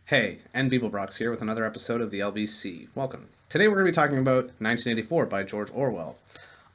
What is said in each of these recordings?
Hey, and Beeblebrox here with another episode of the LBC. Welcome. Today we're going to be talking about 1984 by George Orwell.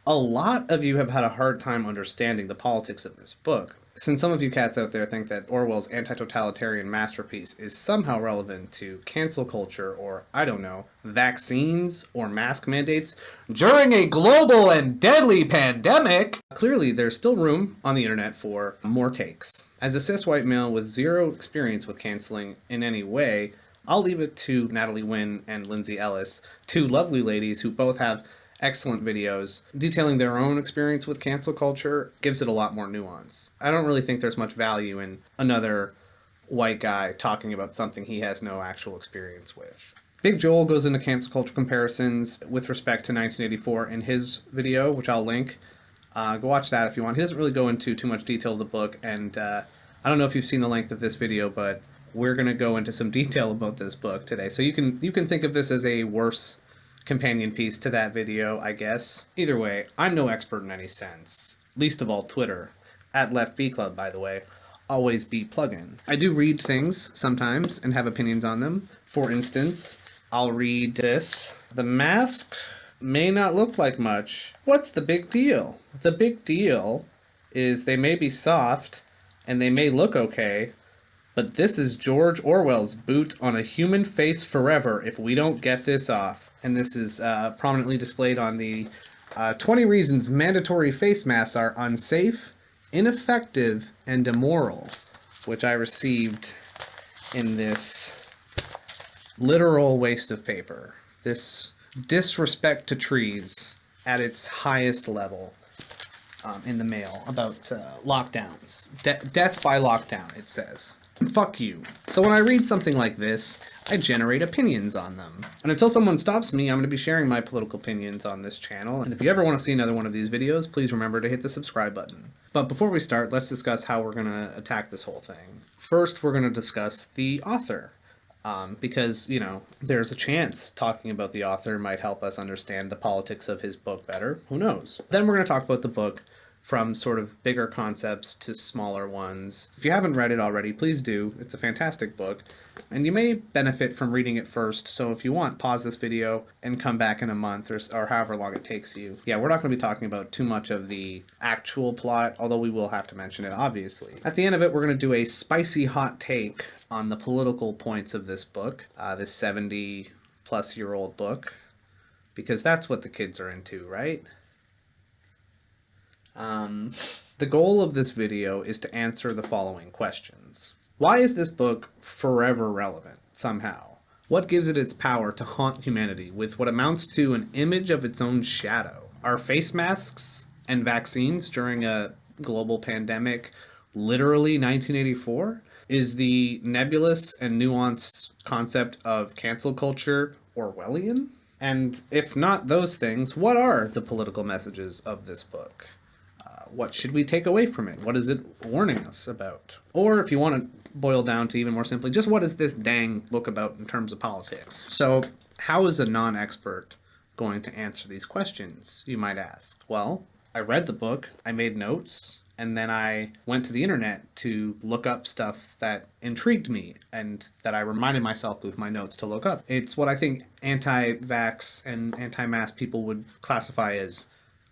A lot of you have had a hard time understanding the politics of this book, since some of you cats out there think that Orwell's anti-totalitarian masterpiece is somehow relevant to cancel culture or, I don't know, vaccines or mask mandates during a global and deadly pandemic. Clearly, there's still room on the internet for more takes. As a cis white male with zero experience with canceling in any way, I'll leave it to Natalie Wynn and Lindsay Ellis, two lovely ladies who both have excellent videos detailing their own experience with cancel culture. Gives it a lot more nuance. I don't really think there's much value in another white guy talking about something he has no actual experience with. Big Joel goes into cancel culture comparisons with respect to 1984 in his video, which I'll link. Go watch that if you want. He doesn't really go into too much detail of the book, and I don't know if you've seen the length of this video, but we're going to go into some detail about this book today. So you can think of this as a worse companion piece to that video, I guess. Either way, I'm no expert in any sense, least of all Twitter, at Left B Club, by the way. Always be plugin. I do read things sometimes and have opinions on them. For instance, I'll read this. The mask may not look like much. What's the big deal? The big deal is they may be soft and they may look okay, but this is George Orwell's boot on a human face forever if we don't get this off. And this is prominently displayed on the 20 reasons mandatory face masks are unsafe, ineffective, and immoral, which I received in this literal waste of paper. This disrespect to trees at its highest level in the mail about lockdowns. Death by lockdown, it says. Fuck you. So when I read something like this, I generate opinions on them. And until someone stops me, I'm going to be sharing my political opinions on this channel. And if you ever want to see another one of these videos, please remember to hit the subscribe button. But before we start, let's discuss how we're going to attack this whole thing. First, we're going to discuss the author. Because, you know, there's a chance talking about the author might help us understand the politics of his book better. Who knows? Then we're going to talk about the book from sort of bigger concepts to smaller ones. If you haven't read it already, please do. It's a fantastic book, and you may benefit from reading it first, so if you want, pause this video and come back in a month or however long it takes you. Yeah, we're not going to be talking about too much of the actual plot, although we will have to mention it, obviously. At the end of it, we're going to do a spicy hot take on the political points of this book, this 70-plus-year-old book, because that's what the kids are into, right? The goal of this video is to answer the following questions. Why is this book forever relevant, somehow? What gives it its power to haunt humanity with what amounts to an image of its own shadow? Are face masks and vaccines during a global pandemic literally 1984? Is the nebulous and nuanced concept of cancel culture Orwellian? And if not those things, what are the political messages of this book? What should we take away from it? What is it warning us about? Or if you want to boil down to even more simply, just what is this dang book about in terms of politics? So how is a non-expert going to answer these questions, you might ask? Well, I read the book, I made notes, and then I went to the internet to look up stuff that intrigued me and that I reminded myself with my notes to look up. It's what I think anti-vax and anti-mask people would classify as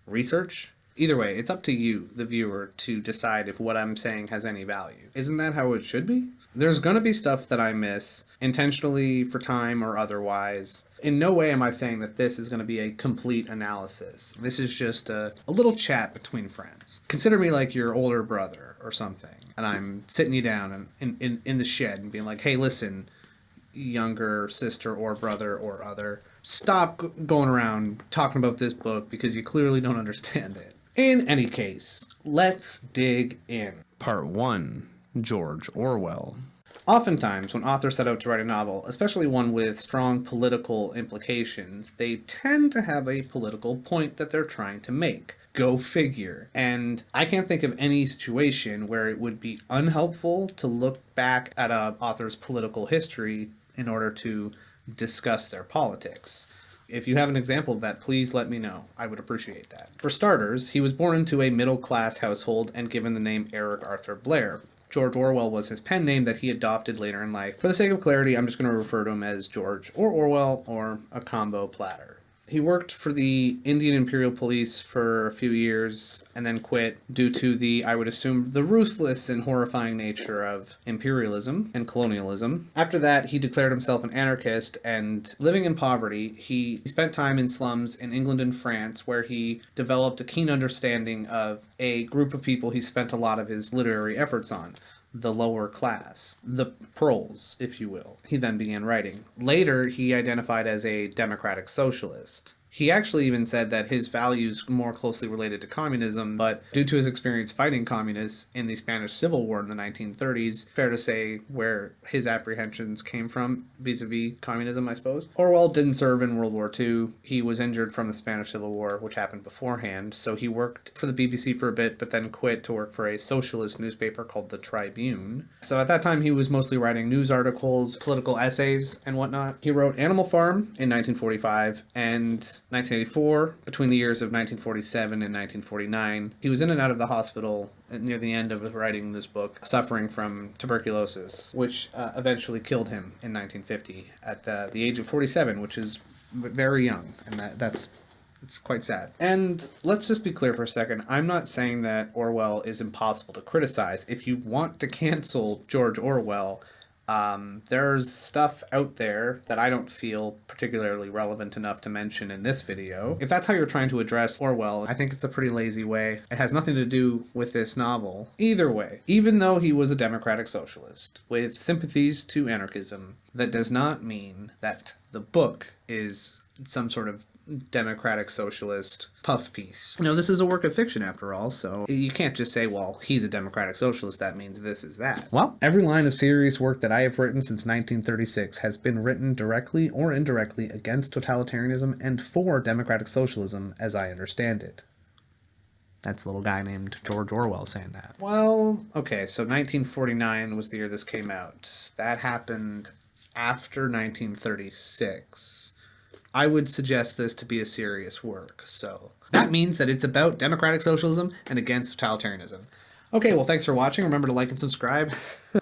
research. Either way, it's up to you, the viewer, to decide if what I'm saying has any value. Isn't that how it should be? There's going to be stuff that I miss, intentionally, for time, or otherwise. In no way am I saying that this is going to be a complete analysis. This is just a little chat between friends. Consider me like your older brother or something, and I'm sitting you down in the shed and being like, hey, listen, younger sister or brother or other, stop going around talking about this book because you clearly don't understand it. In any case, let's dig in. Part 1. George Orwell. Oftentimes, when authors set out to write a novel, especially one with strong political implications, they tend to have a political point that they're trying to make. Go figure. And I can't think of any situation where it would be unhelpful to look back at an author's political history in order to discuss their politics. If you have an example of that, please let me know. I would appreciate that. For starters, he was born into a middle-class household and given the name Eric Arthur Blair. George Orwell was his pen name that he adopted later in life. For the sake of clarity, I'm just going to refer to him as George or Orwell, or a combo platter. He worked for the Indian Imperial Police for a few years and then quit due to the, I would assume, the ruthless and horrifying nature of imperialism and colonialism. After that, he declared himself an anarchist, and living in poverty, he spent time in slums in England and France, where he developed a keen understanding of a group of people he spent a lot of his literary efforts on. The lower class, the proles, if you will. He then began writing. Later, he identified as a democratic socialist. He actually even said that his values more closely related to communism, but due to his experience fighting communists in the Spanish Civil War in the 1930s, fair to say where his apprehensions came from vis-a-vis communism, I suppose. Orwell didn't serve in World War II. He was injured from the Spanish Civil War, which happened beforehand, so he worked for the BBC for a bit, but then quit to work for a socialist newspaper called the Tribune. So at that time, he was mostly writing news articles, political essays, and whatnot. He wrote Animal Farm in 1945, and 1984, between the years of 1947 and 1949. He was in and out of the hospital near the end of writing this book, suffering from tuberculosis, which eventually killed him in 1950 at the age of 47, which is very young, and it's quite sad. And let's just be clear for a second. I'm not saying that Orwell is impossible to criticize. If you want to cancel George Orwell, there's stuff out there that I don't feel particularly relevant enough to mention in this video. If that's how you're trying to address Orwell, I think it's a pretty lazy way. It has nothing to do with this novel. Either way, even though he was a democratic socialist with sympathies to anarchism, that does not mean that the book is some sort of democratic socialist puff piece. You know, this is a work of fiction after all, so you can't just say, well, he's a democratic socialist, that means this is that. Well, every line of serious work that I have written since 1936 has been written directly or indirectly against totalitarianism and for democratic socialism as I understand it. That's a little guy named George Orwell saying that. Well, okay, so 1949 was the year this came out. That happened after 1936. I would suggest this to be a serious work, so that means that it's about democratic socialism and against totalitarianism. Okay, well, thanks for watching. Remember to like and subscribe.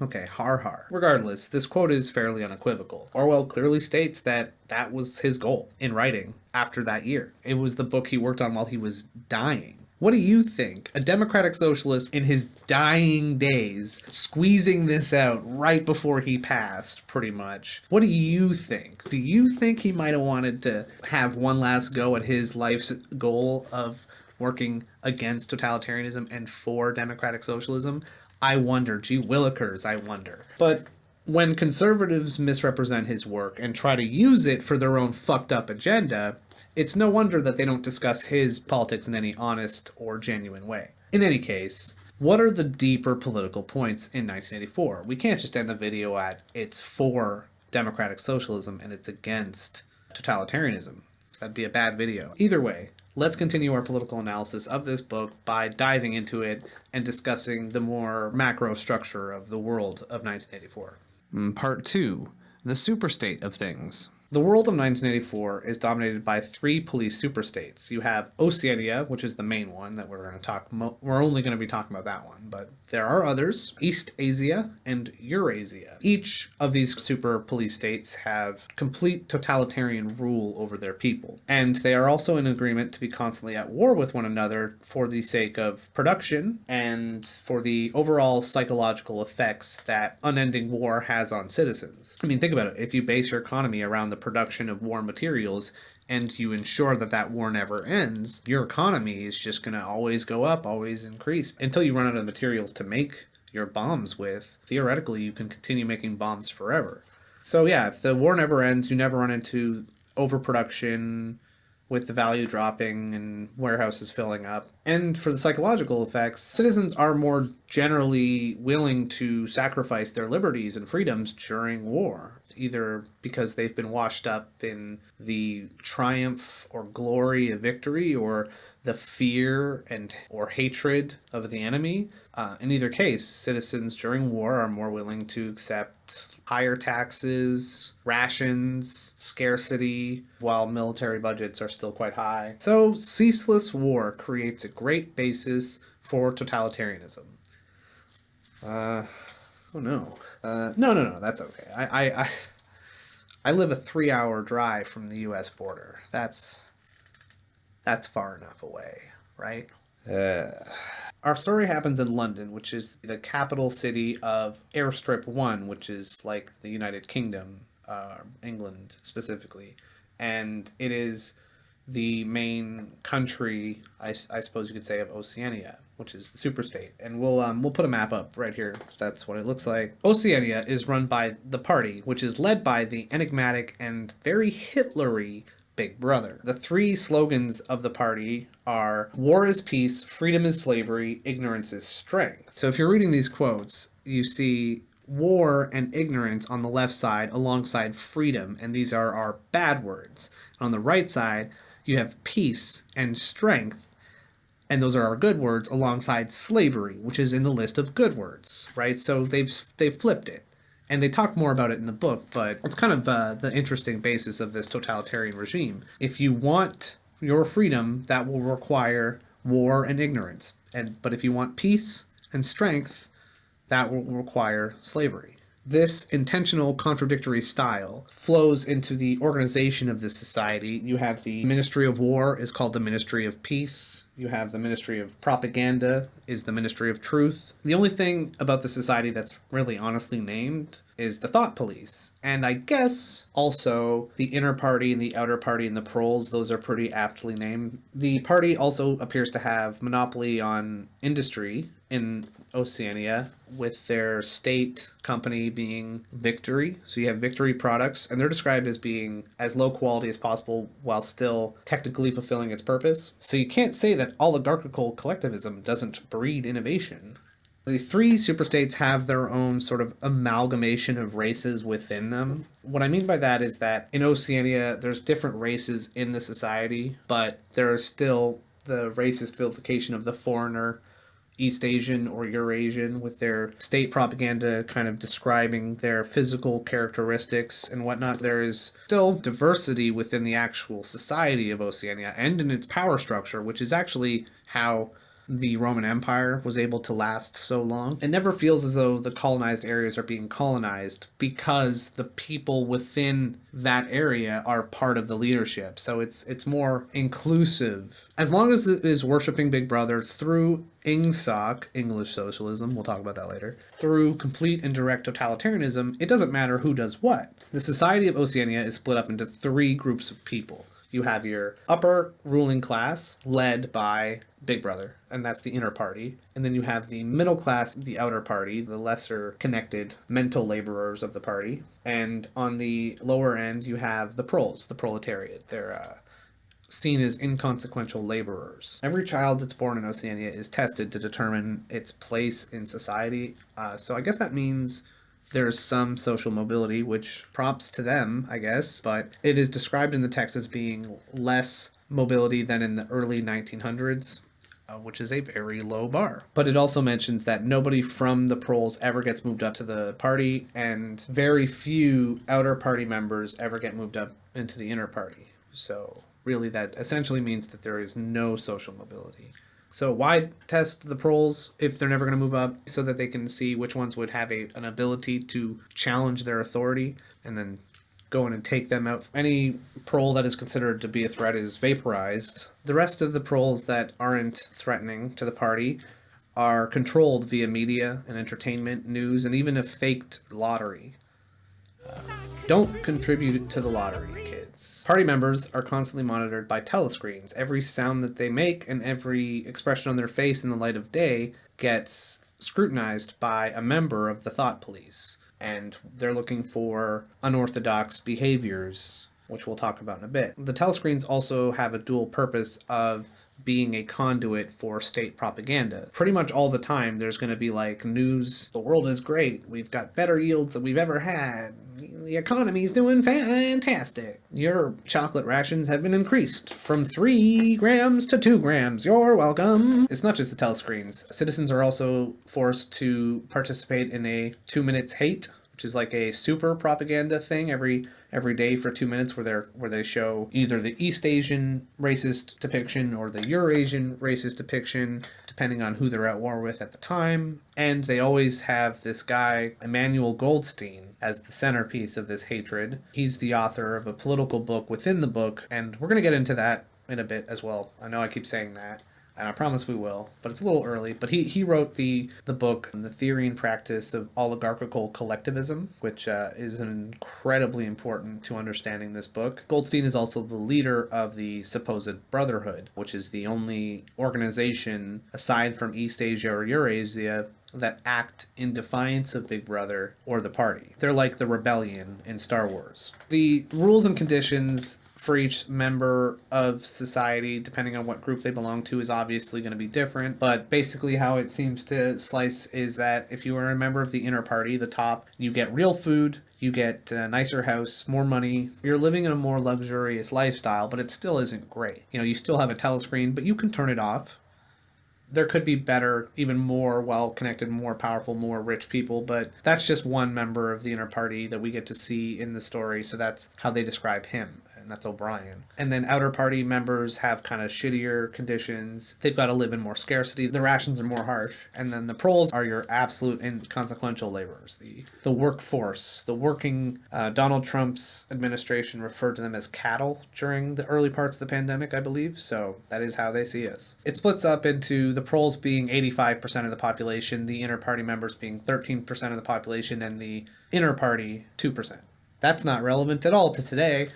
Okay, har har. Regardless, this quote is fairly unequivocal. Orwell clearly states that that was his goal in writing after that year. It was the book he worked on while he was dying. What do you think? A democratic socialist in his dying days, squeezing this out right before he passed, pretty much. What do you think? Do you think he might have wanted to have one last go at his life's goal of working against totalitarianism and for democratic socialism? I wonder. Gee willikers, I wonder. But when conservatives misrepresent his work and try to use it for their own fucked up agenda, it's no wonder that they don't discuss his politics in any honest or genuine way. In any case, what are the deeper political points in 1984? We can't just end the video at it's for democratic socialism and it's against totalitarianism. That'd be a bad video. Either way, let's continue our political analysis of this book by diving into it and discussing the more macro structure of the world of 1984. Part 2. The superstate of things. The world of 1984 is dominated by three police superstates. You have Oceania, which is the main one that we're going to talk we're only going to be talking about that one, but there are others, East Asia and Eurasia. Each of these super police states have complete totalitarian rule over their people, and they are also in agreement to be constantly at war with one another for the sake of production and for the overall psychological effects that unending war has on citizens. I mean, think about it. If you base your economy around the production of war materials and you ensure that that war never ends, your economy is just going to always go up, always increase until you run out of materials to make your bombs with. Theoretically, you can continue making bombs forever. So yeah, if the war never ends, you never run into overproduction with the value dropping and warehouses filling up. And for the psychological effects, citizens are more generally willing to sacrifice their liberties and freedoms during war, either because they've been washed up in the triumph or glory of victory or the fear and or hatred of the enemy. In either case, citizens during war are more willing to accept higher taxes, rations, scarcity, while military budgets are still quite high. So ceaseless war creates a great basis for totalitarianism. Oh no. No, that's okay. I live a 3-hour drive from the U.S. border. That's far enough away, right? Our story happens in London, which is the capital city of Airstrip 1, which is like the United Kingdom, England specifically. And it is the main country, I suppose you could say, of Oceania, which is the superstate. And we'll put a map up right here. That's what it looks like. Oceania is run by the party, which is led by the enigmatic and very Hitlery Big Brother. The three slogans of the party are war is peace, freedom is slavery, ignorance is strength. So if you're reading these quotes, you see war and ignorance on the left side alongside freedom, and these are our bad words. On the right side, you have peace and strength, and those are our good words alongside slavery, which is in the list of good words, right? So they've flipped it. And they talk more about it in the book, but it's kind of the interesting basis of this totalitarian regime. If you want your freedom, that will require war and ignorance. But if you want peace and strength, that will require slavery. This intentional contradictory style flows into the organization of the society. You have the Ministry of War is called the Ministry of Peace. You have the Ministry of Propaganda is the Ministry of Truth. The only thing about the society that's really honestly named is the Thought Police. And I guess also the inner party and the outer party and the proles, those are pretty aptly named. The party also appears to have monopoly on industry in Oceania, with their state company being Victory. So you have Victory products, and they're described as being as low quality as possible while still technically fulfilling its purpose. So you can't say that oligarchical collectivism doesn't breed innovation. The three superstates have their own sort of amalgamation of races within them. What I mean by that is that in Oceania, there's different races in the society, but there is still the racist vilification of the foreigner, East Asian or Eurasian, with their state propaganda kind of describing their physical characteristics and whatnot. There is still diversity within the actual society of Oceania and in its power structure, which is actually how the Roman Empire was able to last so long. It never feels as though the colonized areas are being colonized because the people within that area are part of the leadership. So it's more inclusive. As long as it is worshiping Big Brother through INGSOC, English socialism, we'll talk about that later, through complete and direct totalitarianism, it doesn't matter who does what. The society of Oceania is split up into three groups of people. You have your upper ruling class, led by Big Brother, and that's the inner party. And then you have the middle class, the outer party, the lesser connected mental laborers of the party. And on the lower end, you have the proles, the proletariat. They're seen as inconsequential laborers. Every child that's born in Oceania is tested to determine its place in society. So I guess that means there's some social mobility, which props to them, I guess, but it is described in the text as being less mobility than in the early 1900s, which is a very low bar. But it also mentions that nobody from the proles ever gets moved up to the party, and very few outer party members ever get moved up into the inner party. So really that essentially means that there is no social mobility. So why test the proles if they're never going to move up? So that they can see which ones would have an ability to challenge their authority and then go in and take them out. Any prole that is considered to be a threat is vaporized. The rest of the proles that aren't threatening to the party are controlled via media and entertainment, news, and even a faked lottery. Don't contribute to the lottery, kids. Party members are constantly monitored by telescreens. Every sound that they make and every expression on their face in the light of day gets scrutinized by a member of the Thought Police. And they're looking for unorthodox behaviors, which we'll talk about in a bit. The telescreens also have a dual purpose of being a conduit for state propaganda. Pretty much all the time there's going to be like news, the world is great, we've got better yields than we've ever had, the economy's doing fantastic, your chocolate rations have been increased from 3 grams to 2 grams, you're welcome. It's not just the telescreens. Citizens are also forced to participate in a 2 minutes hate which is like a super propaganda thing every day for 2 minutes where they show either the East Asian racist depiction or the Eurasian racist depiction, depending on who they're at war with at the time. And they always have this guy, Emmanuel Goldstein, as the centerpiece of this hatred. He's the author of a political book within the book, and we're going to get into that in a bit as well. I know I keep saying that, and I promise we will, but it's a little early. But he wrote the book, The Theory and Practice of Oligarchical Collectivism, which is incredibly important to understanding this book. Goldstein is also the leader of the supposed Brotherhood, which is the only organization, aside from East Asia or Eurasia, that act in defiance of Big Brother or the party. They're like the rebellion in Star Wars. The rules and conditions for each member of society, depending on what group they belong to, is obviously going to be different. But basically how it seems to slice is that if you are a member of the inner party, the top, you get real food, you get a nicer house, more money, you're living in a more luxurious lifestyle, but it still isn't great. You know, you still have a telescreen, but you can turn it off. There could be better, even more well-connected, more powerful, more rich people, but that's just one member of the inner party that we get to see in the story, so that's how they describe him. And that's O'Brien. And then outer party members have kind of shittier conditions. They've got to live in more scarcity. The rations are more harsh. And then the proles are your absolute inconsequential laborers. The workforce, the working, Donald Trump's administration referred to them as cattle during the early parts of the pandemic, I believe. So that is how they see us. It splits up into the proles being 85% of the population, the inner party members being 13% of the population, and the inner party 2%. That's not relevant at all to today.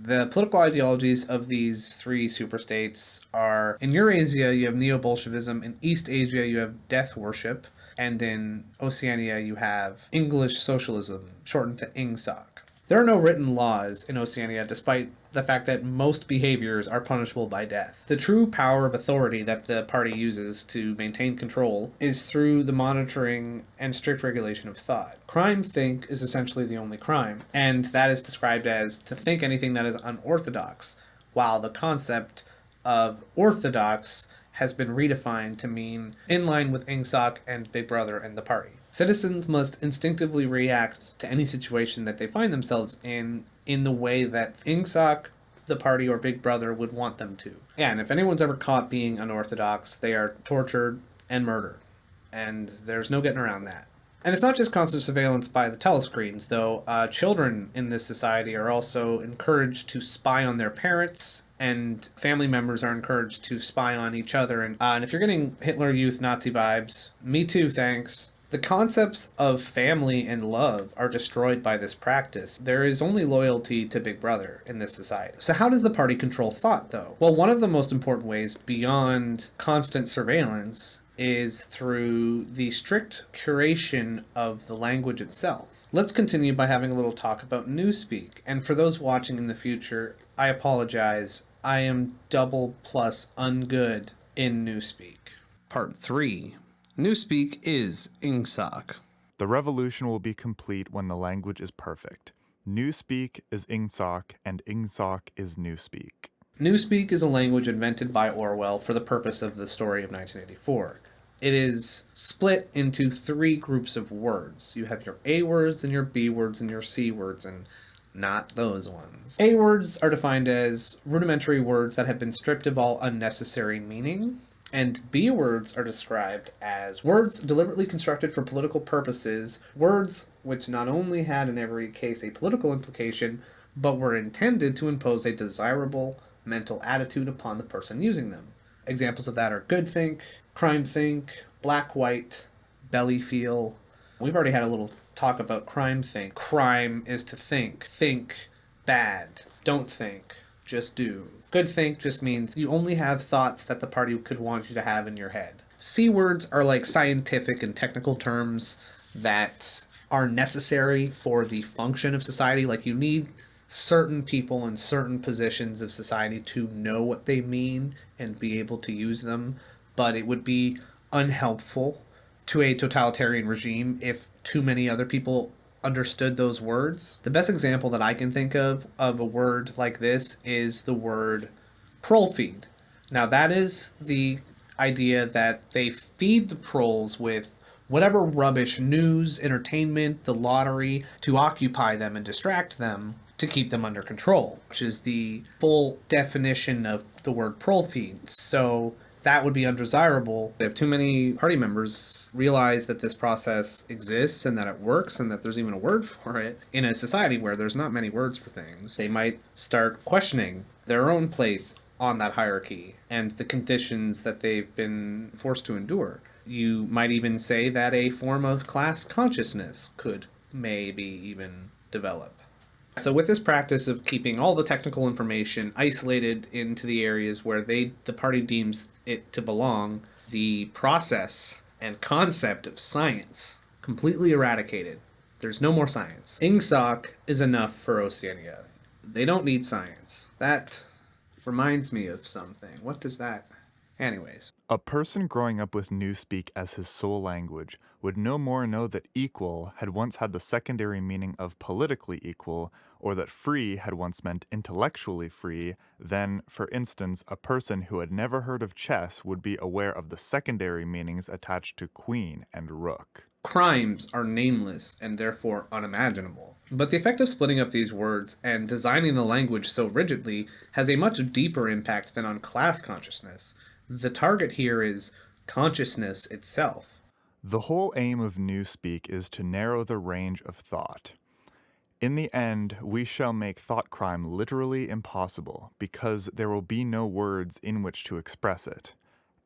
The political ideologies of these three superstates are, in Eurasia, you have neo-Bolshevism, in East Asia, you have death worship, and in Oceania, you have English socialism, shortened to INGSOC. There are no written laws in Oceania, despite the fact that most behaviors are punishable by death. The true power of authority that the party uses to maintain control is through the monitoring and strict regulation of thought. Crime think is essentially the only crime, and that is described as to think anything that is unorthodox, while the concept of orthodox has been redefined to mean in line with INGSOC and Big Brother and the party. Citizens must instinctively react to any situation that they find themselves in the way that INGSOC, the party, or Big Brother would want them to. Yeah, and if anyone's ever caught being unorthodox, they are tortured and murdered. And there's no getting around that. And it's not just constant surveillance by the telescreens, though. Children in this society are also encouraged to spy on their parents, and family members are encouraged to spy on each other. And if you're getting Hitler Youth Nazi vibes, me too, thanks. The concepts of family and love are destroyed by this practice. There is only loyalty to Big Brother in this society. So how does the party control thought, though? Well, one of the most important ways beyond constant surveillance is through the strict curation of the language itself. Let's continue by having a little talk about Newspeak. And for those watching in the future, I apologize. I am double plus ungood in Newspeak. Part 3. Newspeak is INGSOC. The revolution will be complete when the language is perfect. Newspeak is INGSOC, and INGSOC is Newspeak. Newspeak is a language invented by Orwell for the purpose of the story of 1984. It is split into 3 groups of words. You have your A words and your B words and your C words, and not those ones. A words are defined as rudimentary words that have been stripped of all unnecessary meaning. And B words are described as words deliberately constructed for political purposes, words which not only had in every case a political implication, but were intended to impose a desirable mental attitude upon the person using them. Examples of that are good think, crime think, black white, belly feel. We've already had a little talk about crime think. Crime is to think bad, don't think, just do. Good think just means you only have thoughts that the party could want you to have in your head. C words are like scientific and technical terms that are necessary for the function of society. Like you need certain people in certain positions of society to know what they mean and be able to use them. But it would be unhelpful to a totalitarian regime if too many other people understood those words. The best example that I can think of a word like this is the word prole feed. Now that is the idea that they feed the proles with whatever rubbish, news, entertainment, the lottery, to occupy them and distract them to keep them under control, which is the full definition of the word profit. So that would be undesirable. If too many party members realize that this process exists and that it works and that there's even a word for it in a society where there's not many words for things, they might start questioning their own place on that hierarchy and the conditions that they've been forced to endure. You might even say that a form of class consciousness could maybe even develop. So with this practice of keeping all the technical information isolated into the areas where the party deems it to belong, the process and concept of science completely eradicated. There's no more science. Ingsoc is enough for Oceania. They don't need science. That reminds me of something. What does that... Anyways. A person growing up with Newspeak as his sole language would no more know that equal had once had the secondary meaning of politically equal, or that free had once meant intellectually free, than, for instance, a person who had never heard of chess would be aware of the secondary meanings attached to queen and rook. Crimes are nameless and therefore unimaginable. But the effect of splitting up these words and designing the language so rigidly has a much deeper impact than on class consciousness. The target here is consciousness itself. The whole aim of Newspeak is to narrow the range of thought. In the end, we shall make thought crime literally impossible, because there will be no words in which to express it.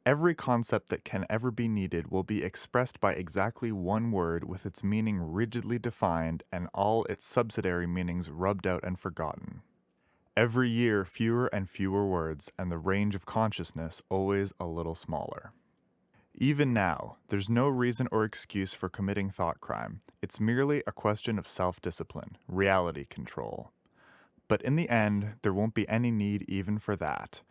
Every concept that can ever be needed will be expressed by exactly one word with its meaning rigidly defined and all its subsidiary meanings rubbed out and forgotten. Every year, fewer and fewer words, and the range of consciousness always a little smaller. Even now, there's no reason or excuse for committing thought crime. It's merely a question of self-discipline, reality control. But in the end, there won't be any need even for that.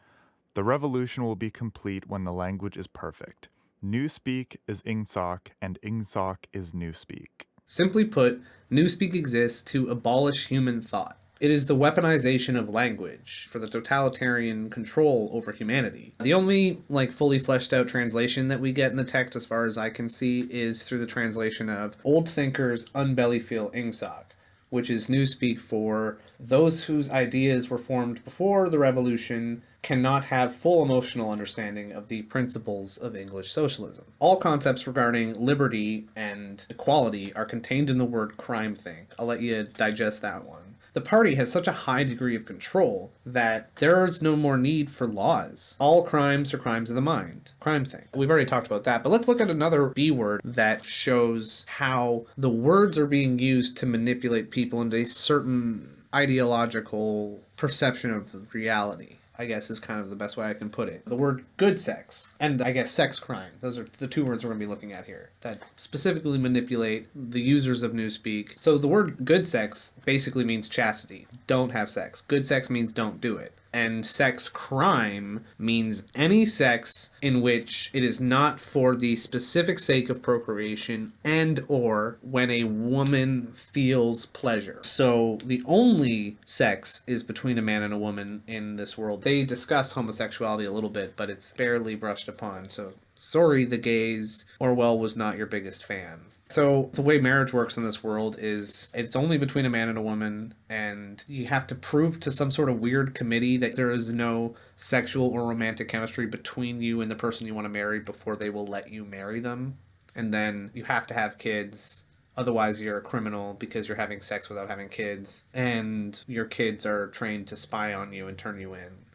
The revolution will be complete when the language is perfect. Newspeak is Ingsoc, and Ingsoc is Newspeak. Simply put, Newspeak exists to abolish human thought. It is the weaponization of language for the totalitarian control over humanity. The only, fully fleshed out translation that we get in the text, as far as I can see, is through the translation of Old Thinkers Unbellyfeel Ingsoc, which is Newspeak for those whose ideas were formed before the revolution cannot have full emotional understanding of the principles of English socialism. All concepts regarding liberty and equality are contained in the word crime think. I'll let you digest that one. The party has such a high degree of control that there is no more need for laws. All crimes are crimes of the mind. Crime thing. We've already talked about that, but let's look at another B word that shows how the words are being used to manipulate people into a certain ideological perception of reality, I guess is kind of the best way I can put it. The word good sex, and I guess sex crime. Those are the two words we're going to be looking at here that specifically manipulate the users of Newspeak. So the word good sex basically means chastity. Don't have sex. Good sex means don't do it. And sex crime means any sex in which it is not for the specific sake of procreation and or when a woman feels pleasure. So the only sex is between a man and a woman in this world. They discuss homosexuality a little bit, but it's barely brushed upon. So sorry, the gays. Orwell was not your biggest fan. So the way marriage works in this world is it's only between a man and a woman, and you have to prove to some sort of weird committee that there is no sexual or romantic chemistry between you and the person you want to marry before they will let you marry them. And then you have to have kids. Otherwise, you're a criminal because you're having sex without having kids. And your kids are trained to spy on you and turn you in.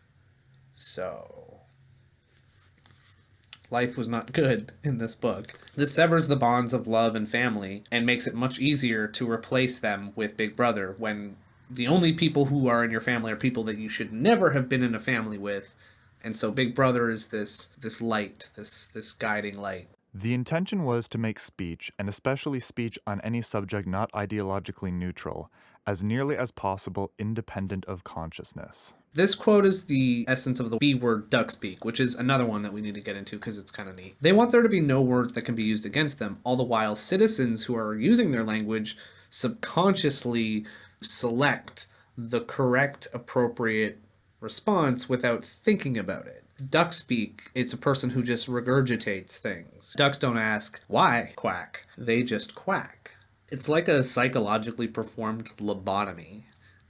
So life was not good in this book. This severs the bonds of love and family and makes it much easier to replace them with Big Brother when the only people who are in your family are people that you should never have been in a family with. And so Big Brother is this light, this guiding light. The intention was to make speech, and especially speech on any subject not ideologically neutral, as nearly as possible independent of consciousness. This quote is the essence of the B word duckspeak, which is another one that we need to get into because it's kind of neat. They want there to be no words that can be used against them, all the while citizens who are using their language subconsciously select the correct, appropriate response without thinking about it. Duck speak, it's a person who just regurgitates things. Ducks don't ask, why quack? They just quack. It's like a psychologically performed lobotomy.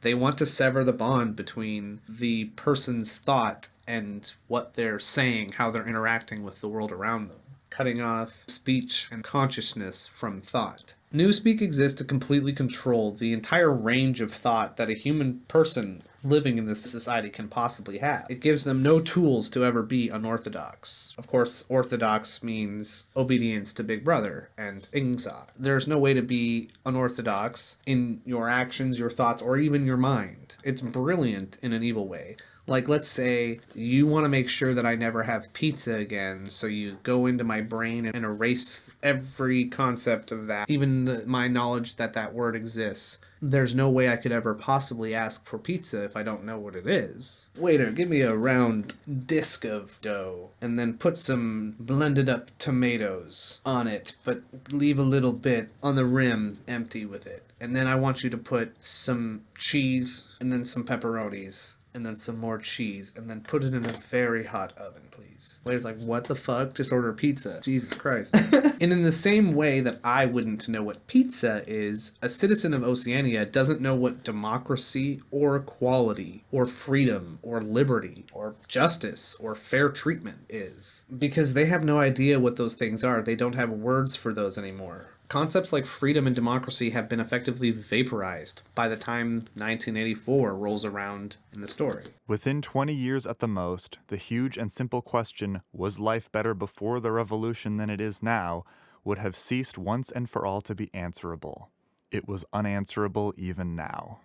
They want to sever the bond between the person's thought and what they're saying, how they're interacting with the world around them, cutting off speech and consciousness from thought. Newspeak exists to completely control the entire range of thought that a human person living in this society can possibly have. It gives them no tools to ever be unorthodox. Of course, orthodox means obedience to Big Brother and ingsa. There's no way to be unorthodox in your actions, your thoughts, or even your mind. It's brilliant in an evil way. Like, let's say you want to make sure that I never have pizza again, so you go into my brain and erase every concept of that, even my knowledge that that word exists. There's no way I could ever possibly ask for pizza if I don't know what it is. Waiter, give me a round disc of dough, and then put some blended up tomatoes on it, but leave a little bit on the rim empty with it. And then I want you to put some cheese, and then some pepperonis, and then some more cheese, and then put it in a very hot oven, please. Waiter's like, what the fuck? Just order pizza. Jesus Christ. And in the same way that I wouldn't know what pizza is, a citizen of Oceania doesn't know what democracy or equality or freedom or liberty or justice or fair treatment is. Because they have no idea what those things are. They don't have words for those anymore. Concepts like freedom and democracy have been effectively vaporized by the time 1984 rolls around in the story. Within 20 years at the most, the huge and simple question, was life better before the revolution than it is now, would have ceased once and for all to be answerable. It was unanswerable even now.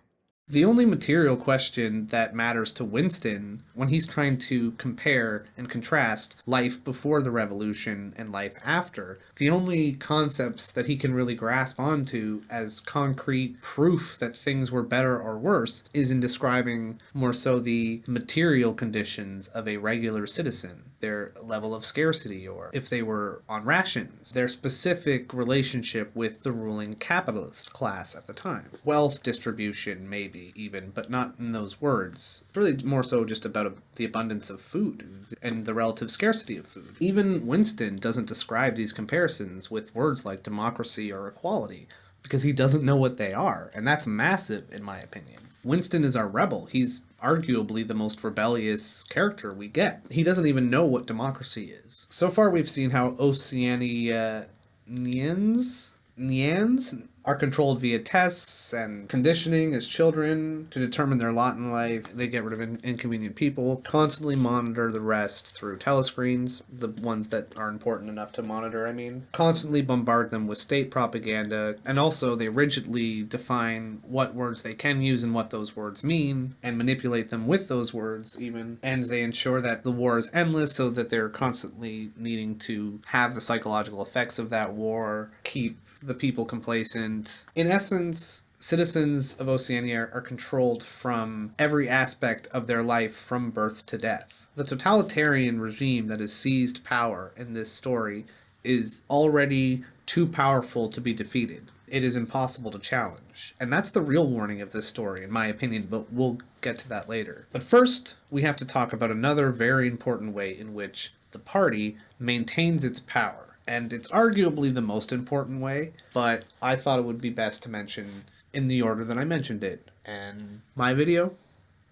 The only material question that matters to Winston when he's trying to compare and contrast life before the revolution and life after, the only concepts that he can really grasp onto as concrete proof that things were better or worse is in describing more so the material conditions of a regular citizen. Their level of scarcity, or if they were on rations, their specific relationship with the ruling capitalist class at the time. Wealth distribution, maybe even, but not in those words. Really more so just about the abundance of food and the relative scarcity of food. Even Winston doesn't describe these comparisons with words like democracy or equality, because he doesn't know what they are, and that's massive in my opinion. Winston is our rebel. He's arguably the most rebellious character we get. He doesn't even know what democracy is. So far we've seen how Oceanians are controlled via tests and conditioning as children to determine their lot in life. They get rid of inconvenient people, constantly monitor the rest through telescreens, the ones that are important enough to monitor, constantly bombard them with state propaganda, and also they rigidly define what words they can use and what those words mean, and manipulate them with those words even, and they ensure that the war is endless so that they're constantly needing to have the psychological effects of that war, keep the people complacent. In essence, citizens of Oceania are controlled from every aspect of their life from birth to death. The totalitarian regime that has seized power in this story is already too powerful to be defeated. It is impossible to challenge. And that's the real warning of this story, in my opinion, but we'll get to that later. But first, we have to talk about another very important way in which the party maintains its power. And it's arguably the most important way, but I thought it would be best to mention in the order that I mentioned it. And my video,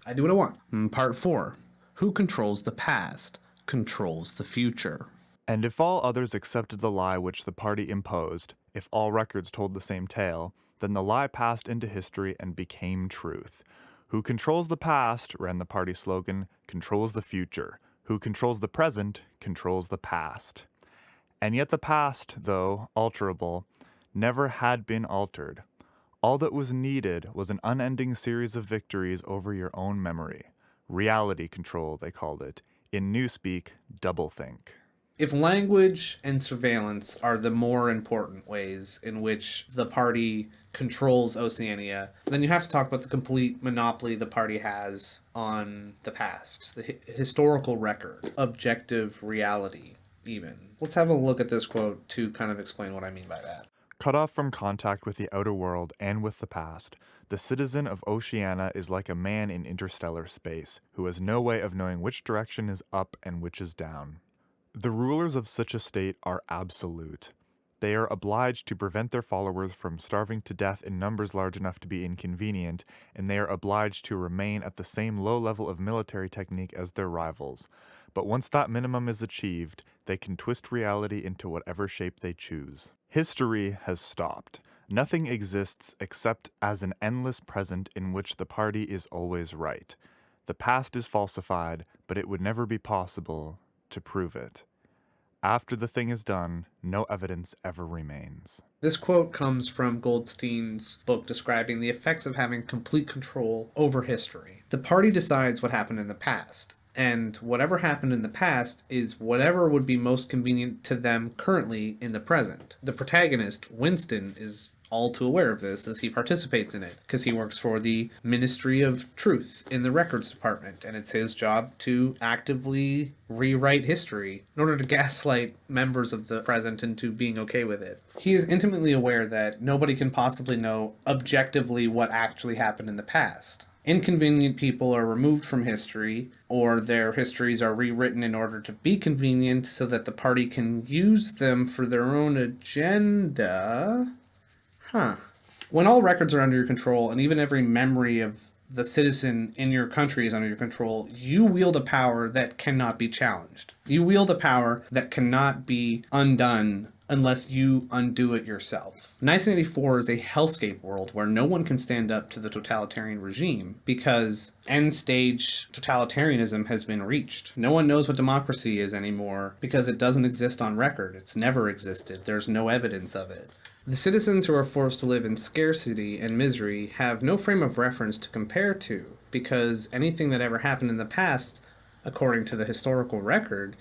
I do what I want. Part 4. Who controls the past controls the future. And if all others accepted the lie which the party imposed, if all records told the same tale, then the lie passed into history and became truth. Who controls the past, ran the party slogan, controls the future. Who controls the present, controls the past. And yet the past, though alterable, never had been altered. All that was needed was an unending series of victories over your own memory. Reality control, they called it. In newspeak, doublethink. If language and surveillance are the more important ways in which the party controls Oceania, then you have to talk about the complete monopoly the party has on the past, the historical record, objective reality, even. Let's have a look at this quote to kind of explain what I mean by that. Cut off from contact with the outer world and with the past, the citizen of Oceania is like a man in interstellar space, who has no way of knowing which direction is up and which is down. The rulers of such a state are absolute. They are obliged to prevent their followers from starving to death in numbers large enough to be inconvenient, and they are obliged to remain at the same low level of military technique as their rivals. But once that minimum is achieved, they can twist reality into whatever shape they choose. History has stopped. Nothing exists except as an endless present in which the party is always right. The past is falsified, but it would never be possible to prove it. After the thing is done, no evidence ever remains. This quote comes from Goldstein's book describing the effects of having complete control over history. The party decides what happened in the past, and whatever happened in the past is whatever would be most convenient to them currently in the present. The protagonist, Winston, is all too aware of this as he participates in it, because he works for the Ministry of Truth in the Records Department, and it's his job to actively rewrite history in order to gaslight members of the present into being okay with it. He is intimately aware that nobody can possibly know objectively what actually happened in the past. Inconvenient people are removed from history, or their histories are rewritten in order to be convenient so that the party can use them for their own agenda. When all records are under your control, and even every memory of the citizen in your country is under your control, you wield a power that cannot be challenged. You wield a power that cannot be undone unless you undo it yourself. 1984 is a hellscape world where no one can stand up to the totalitarian regime because end-stage totalitarianism has been reached. No one knows what democracy is anymore because it doesn't exist on record. It's never existed. There's no evidence of it. The citizens who are forced to live in scarcity and misery have no frame of reference to compare to, because anything that ever happened in the past, according to the historical record,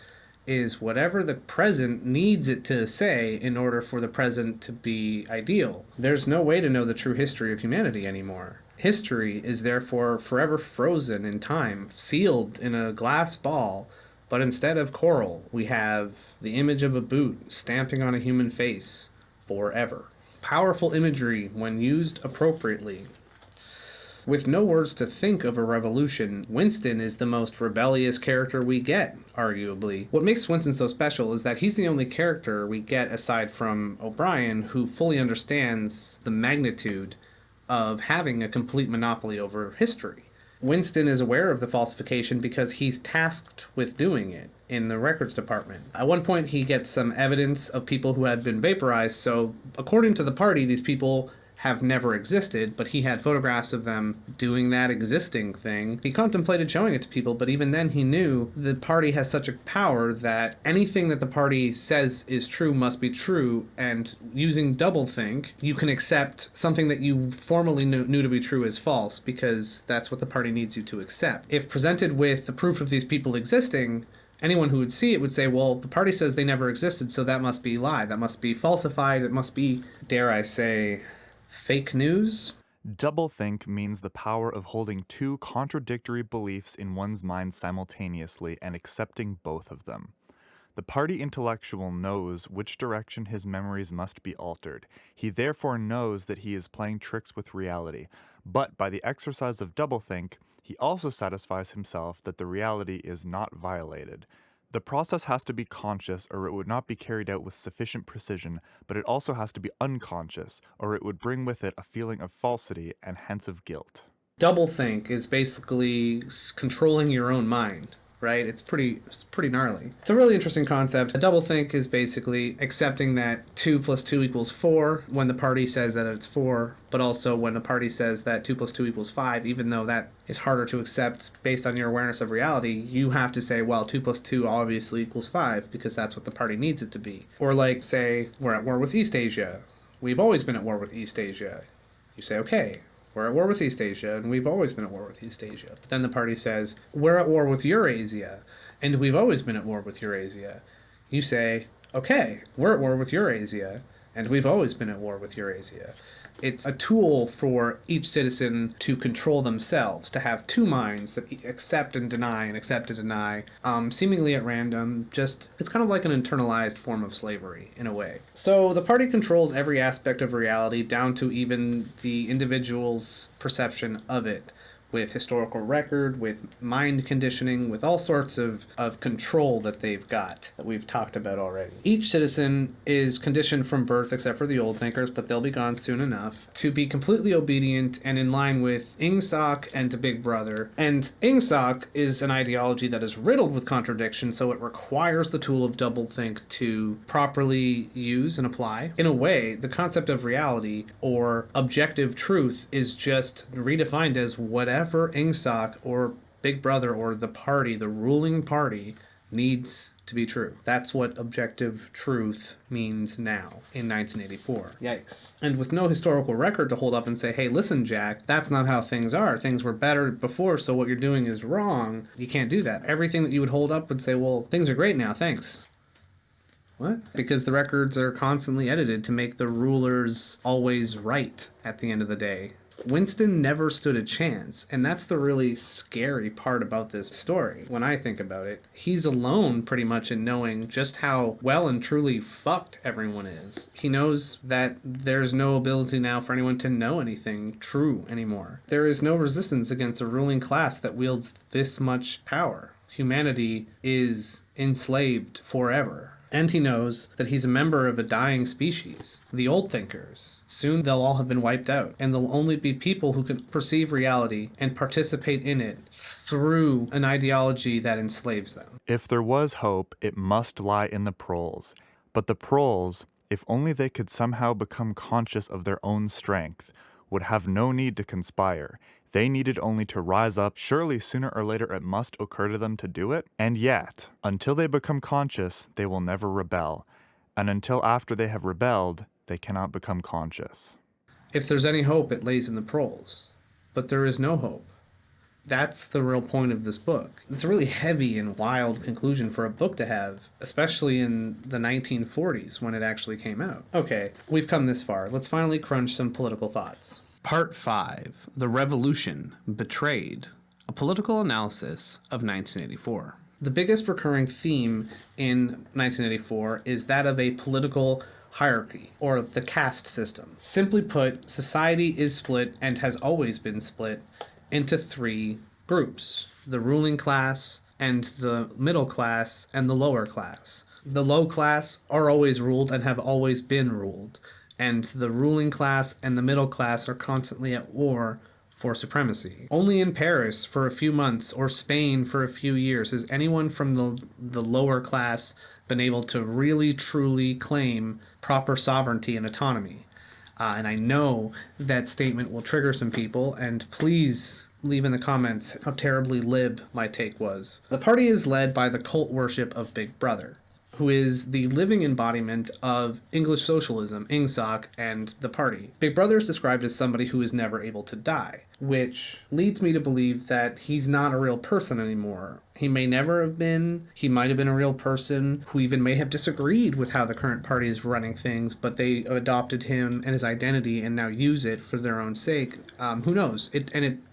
is whatever the present needs it to say in order for the present to be ideal. There's no way to know the true history of humanity anymore. History is therefore forever frozen in time, sealed in a glass ball, but instead of coral, we have the image of a boot stamping on a human face. Forever. Powerful imagery when used appropriately. With no words to think of a revolution, Winston is the most rebellious character we get, arguably. What makes Winston so special is that he's the only character we get aside from O'Brien who fully understands the magnitude of having a complete monopoly over history. Winston is aware of the falsification because he's tasked with doing it in the records department. At one point, he gets some evidence of people who had been vaporized, so according to the party, these people have never existed, but he had photographs of them doing that existing thing. He contemplated showing it to people, but even then he knew the party has such a power that anything that the party says is true must be true, and using doublethink, you can accept something that you formerly knew to be true as false, because that's what the party needs you to accept. If presented with the proof of these people existing, anyone who would see it would say, well, the party says they never existed, so that must be lie, that must be falsified, it must be, dare I say, fake news? Doublethink means the power of holding two contradictory beliefs in one's mind simultaneously and accepting both of them. The party intellectual knows which direction his memories must be altered. He therefore knows that he is playing tricks with reality. But by the exercise of doublethink, he also satisfies himself that the reality is not violated. The process has to be conscious or it would not be carried out with sufficient precision, but it also has to be unconscious or it would bring with it a feeling of falsity and hence of guilt. Doublethink is basically controlling your own mind, right? It's pretty gnarly. It's a really interesting concept. A doublethink is basically accepting that 2 + 2 = 4 when the party says that it's 4, but also when the party says that 2 + 2 = 5, even though that is harder to accept based on your awareness of reality, you have to say, well, 2 + 2 obviously = 5, because that's what the party needs it to be. Or like, say, we're at war with East Asia. We've always been at war with East Asia. You say, okay, we're at war with East Asia, and we've always been at war with East Asia. But then the party says, we're at war with Eurasia, and we've always been at war with Eurasia. You say, okay, we're at war with Eurasia, And we've always been at war with Eurasia. It's a tool for each citizen to control themselves, to have two minds that accept and deny, seemingly at random. It's kind of like an internalized form of slavery, in a way. So the party controls every aspect of reality, down to even the individual's perception of it, with historical record, with mind conditioning, with all sorts of control that they've got, that we've talked about already. Each citizen is conditioned from birth, except for the old thinkers, but they'll be gone soon enough, to be completely obedient and in line with Ingsoc and to Big Brother. And Ingsoc is an ideology that is riddled with contradiction, so it requires the tool of doublethink to properly use and apply. In a way, the concept of reality or objective truth is just redefined as whatever Ingsoc or Big Brother or the party, the ruling party, needs to be true. That's what objective truth means now in 1984. Yikes. And with no historical record to hold up and say, hey, listen, Jack, that's not how things are. Things were better before, so what you're doing is wrong. You can't do that. Everything that you would hold up would say, well, things are great now, thanks. What? Because the records are constantly edited to make the rulers always right at the end of the day. Winston never stood a chance, and that's the really scary part about this story. When I think about it, he's alone pretty much in knowing just how well and truly fucked everyone is. He knows that there's no ability now for anyone to know anything true anymore. There is no resistance against a ruling class that wields this much power. Humanity is enslaved forever. And he knows that he's a member of a dying species, the old thinkers. Soon they'll all have been wiped out, and there'll only be people who can perceive reality and participate in it through an ideology that enslaves them. If there was hope, it must lie in the proles. But the proles, if only they could somehow become conscious of their own strength, would have no need to conspire. They needed only to rise up. Surely sooner or later it must occur to them to do it. And yet, until they become conscious, they will never rebel. And until after they have rebelled, they cannot become conscious. If there's any hope, it lays in the proles. But there is no hope. That's the real point of this book. It's a really heavy and wild conclusion for a book to have, especially in the 1940s when it actually came out. Okay, we've come this far. Let's finally crunch some political thoughts. Part 5, The Revolution Betrayed, a political analysis of 1984. The biggest recurring theme in 1984 is that of a political hierarchy, or the caste system. Simply put, society is split, and has always been split, into three groups: the ruling class, and the middle class, and the lower class. The low class are always ruled and have always been ruled, and the ruling class and the middle class are constantly at war for supremacy. Only in Paris for a few months, or Spain for a few years, has anyone from the lower class been able to really truly claim proper sovereignty and autonomy. And I know that statement will trigger some people, and please leave in the comments how terribly lib my take was. The party is led by the cult worship of Big Brother, who is the living embodiment of English socialism, Ingsoc, and the party. Big Brother is described as somebody who is never able to die, which leads me to believe that he's not a real person anymore. He may never have been. He might have been a real person who even may have disagreed with how the current party is running things, but they adopted him and his identity and now use it for their own sake. Who knows?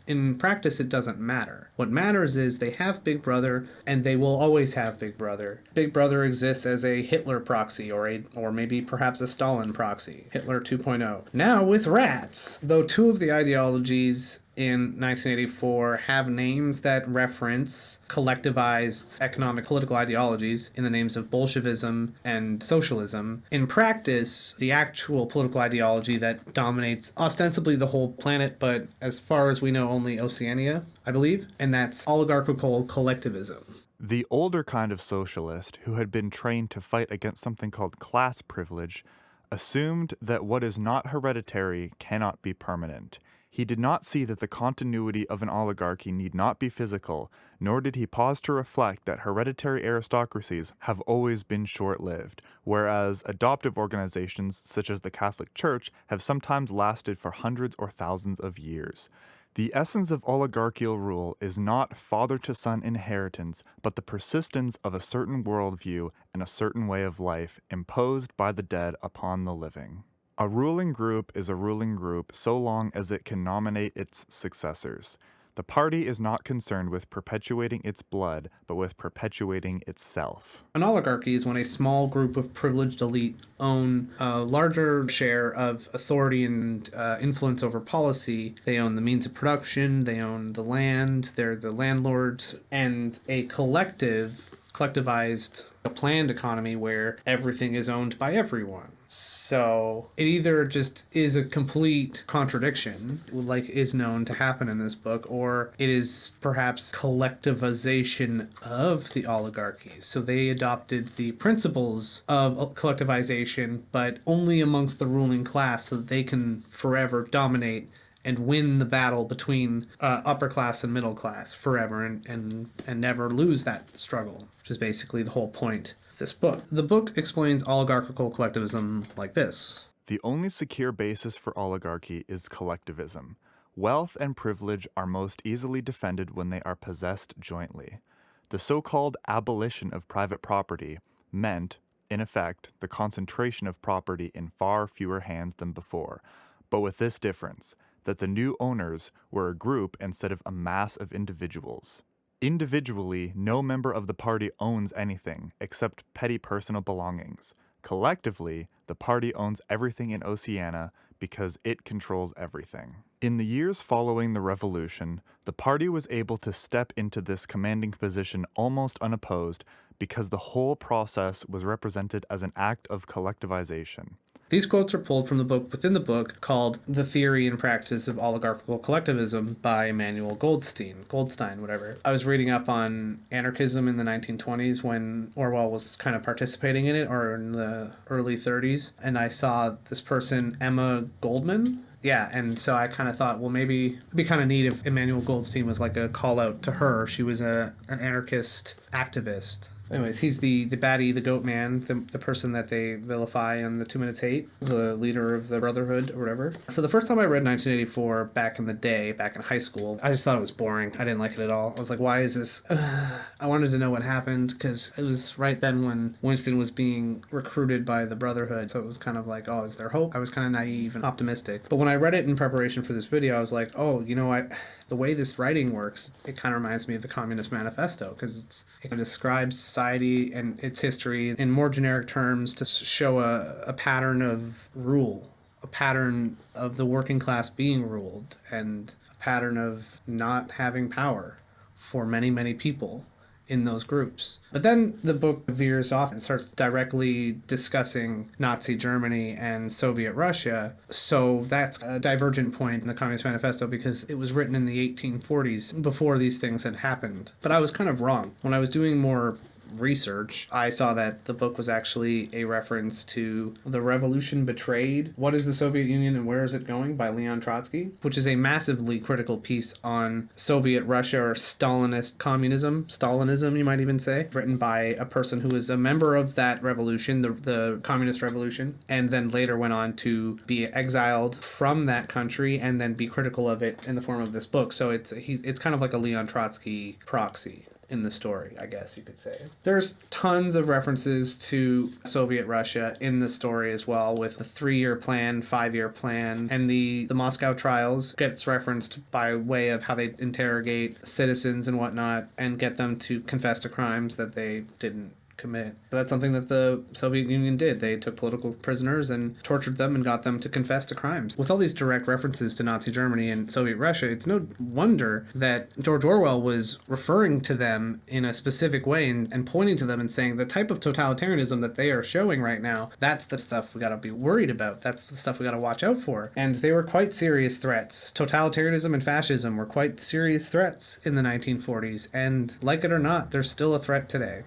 In practice, it doesn't matter. What matters is they have Big Brother, and they will always have Big Brother. Big Brother exists as a Hitler proxy, or maybe perhaps a Stalin proxy. Hitler 2.0. Now with rats, though two of the ideologies in 1984 have names that reference collectivized economic political ideologies in the names of Bolshevism and socialism. In practice, the actual political ideology that dominates ostensibly the whole planet, but as far as we know, only Oceania, I believe, and that's oligarchical collectivism. The older kind of socialist, who had been trained to fight against something called class privilege, assumed that what is not hereditary cannot be permanent. He did not see that the continuity of an oligarchy need not be physical, nor did he pause to reflect that hereditary aristocracies have always been short-lived, whereas adoptive organizations such as the Catholic Church have sometimes lasted for hundreds or thousands of years. The essence of oligarchical rule is not father-to-son inheritance, but the persistence of a certain worldview and a certain way of life imposed by the dead upon the living. A ruling group is a ruling group so long as it can nominate its successors. The party is not concerned with perpetuating its blood, but with perpetuating itself. An oligarchy is when a small group of privileged elite own a larger share of authority and influence over policy. They own the means of production, they own the land, they're the landlords, and a collectivized, a planned economy where everything is owned by everyone. So it either just is a complete contradiction, like is known to happen in this book, or it is perhaps collectivization of the oligarchies. So they adopted the principles of collectivization, but only amongst the ruling class so that they can forever dominate and win the battle between upper class and middle class forever and never lose that struggle, which is basically the whole point of this book. The book explains oligarchical collectivism like this. The only secure basis for oligarchy is collectivism. Wealth and privilege are most easily defended when they are possessed jointly. The so-called abolition of private property meant, in effect, the concentration of property in far fewer hands than before, but with this difference, that the new owners were a group instead of a mass of individuals. Individually, no member of the party owns anything except petty personal belongings. Collectively, the party owns everything in Oceania because it controls everything. In the years following the revolution, the party was able to step into this commanding position almost unopposed because the whole process was represented as an act of collectivization. These quotes are pulled from the book within the book called The Theory and Practice of Oligarchical Collectivism by Emanuel Goldstein, whatever. I was reading up on anarchism in the 1920s when Orwell was kind of participating in it, or in the early 30s, and I saw this person, Emma Goldman. Yeah, and so I kind of thought, well, maybe it'd be kind of neat if Emanuel Goldstein was like a call out to her. She was an anarchist activist. Anyways, he's the baddie, the goat man, the person that they vilify on the 2 Minutes Hate, the leader of the Brotherhood or whatever. So the first time I read 1984 back in the day, back in high school, I just thought it was boring. I didn't like it at all. I was like, why is this? I wanted to know what happened because it was right then when Winston was being recruited by the Brotherhood. So it was kind of like, oh, is there hope? I was kind of naive and optimistic. But when I read it in preparation for this video, I was like, oh, you know what? The way this writing works, it kind of reminds me of the Communist Manifesto because it describes society and its history in more generic terms to show a pattern of rule, a pattern of the working class being ruled, and a pattern of not having power for many, many people in those groups. But then the book veers off and starts directly discussing Nazi Germany and Soviet Russia. So that's a divergent point in the Communist Manifesto because it was written in the 1840s before these things had happened. But I was kind of wrong. When I was doing more research, I saw that the book was actually a reference to The Revolution Betrayed, What is the Soviet Union and Where is it Going by Leon Trotsky, which is a massively critical piece on Soviet Russia or Stalinist communism, Stalinism you might even say, written by a person who was a member of that revolution, the communist revolution, and then later went on to be exiled from that country and then be critical of it in the form of this book. So it's kind of like a Leon Trotsky proxy in the story, I guess you could say. There's tons of references to Soviet Russia in the story as well, with the 3-year plan, 5-year plan, and the Moscow trials gets referenced by way of how they interrogate citizens and whatnot and get them to confess to crimes that they didn't commit. So that's something that the Soviet Union did. They took political prisoners and tortured them and got them to confess to crimes. With all these direct references to Nazi Germany and Soviet Russia, it's no wonder that George Orwell was referring to them in a specific way and pointing to them and saying the type of totalitarianism that they are showing right now, that's the stuff we gotta be worried about. That's the stuff we gotta watch out for. And they were quite serious threats. Totalitarianism and fascism were quite serious threats in the 1940s, and like it or not, they're still a threat today.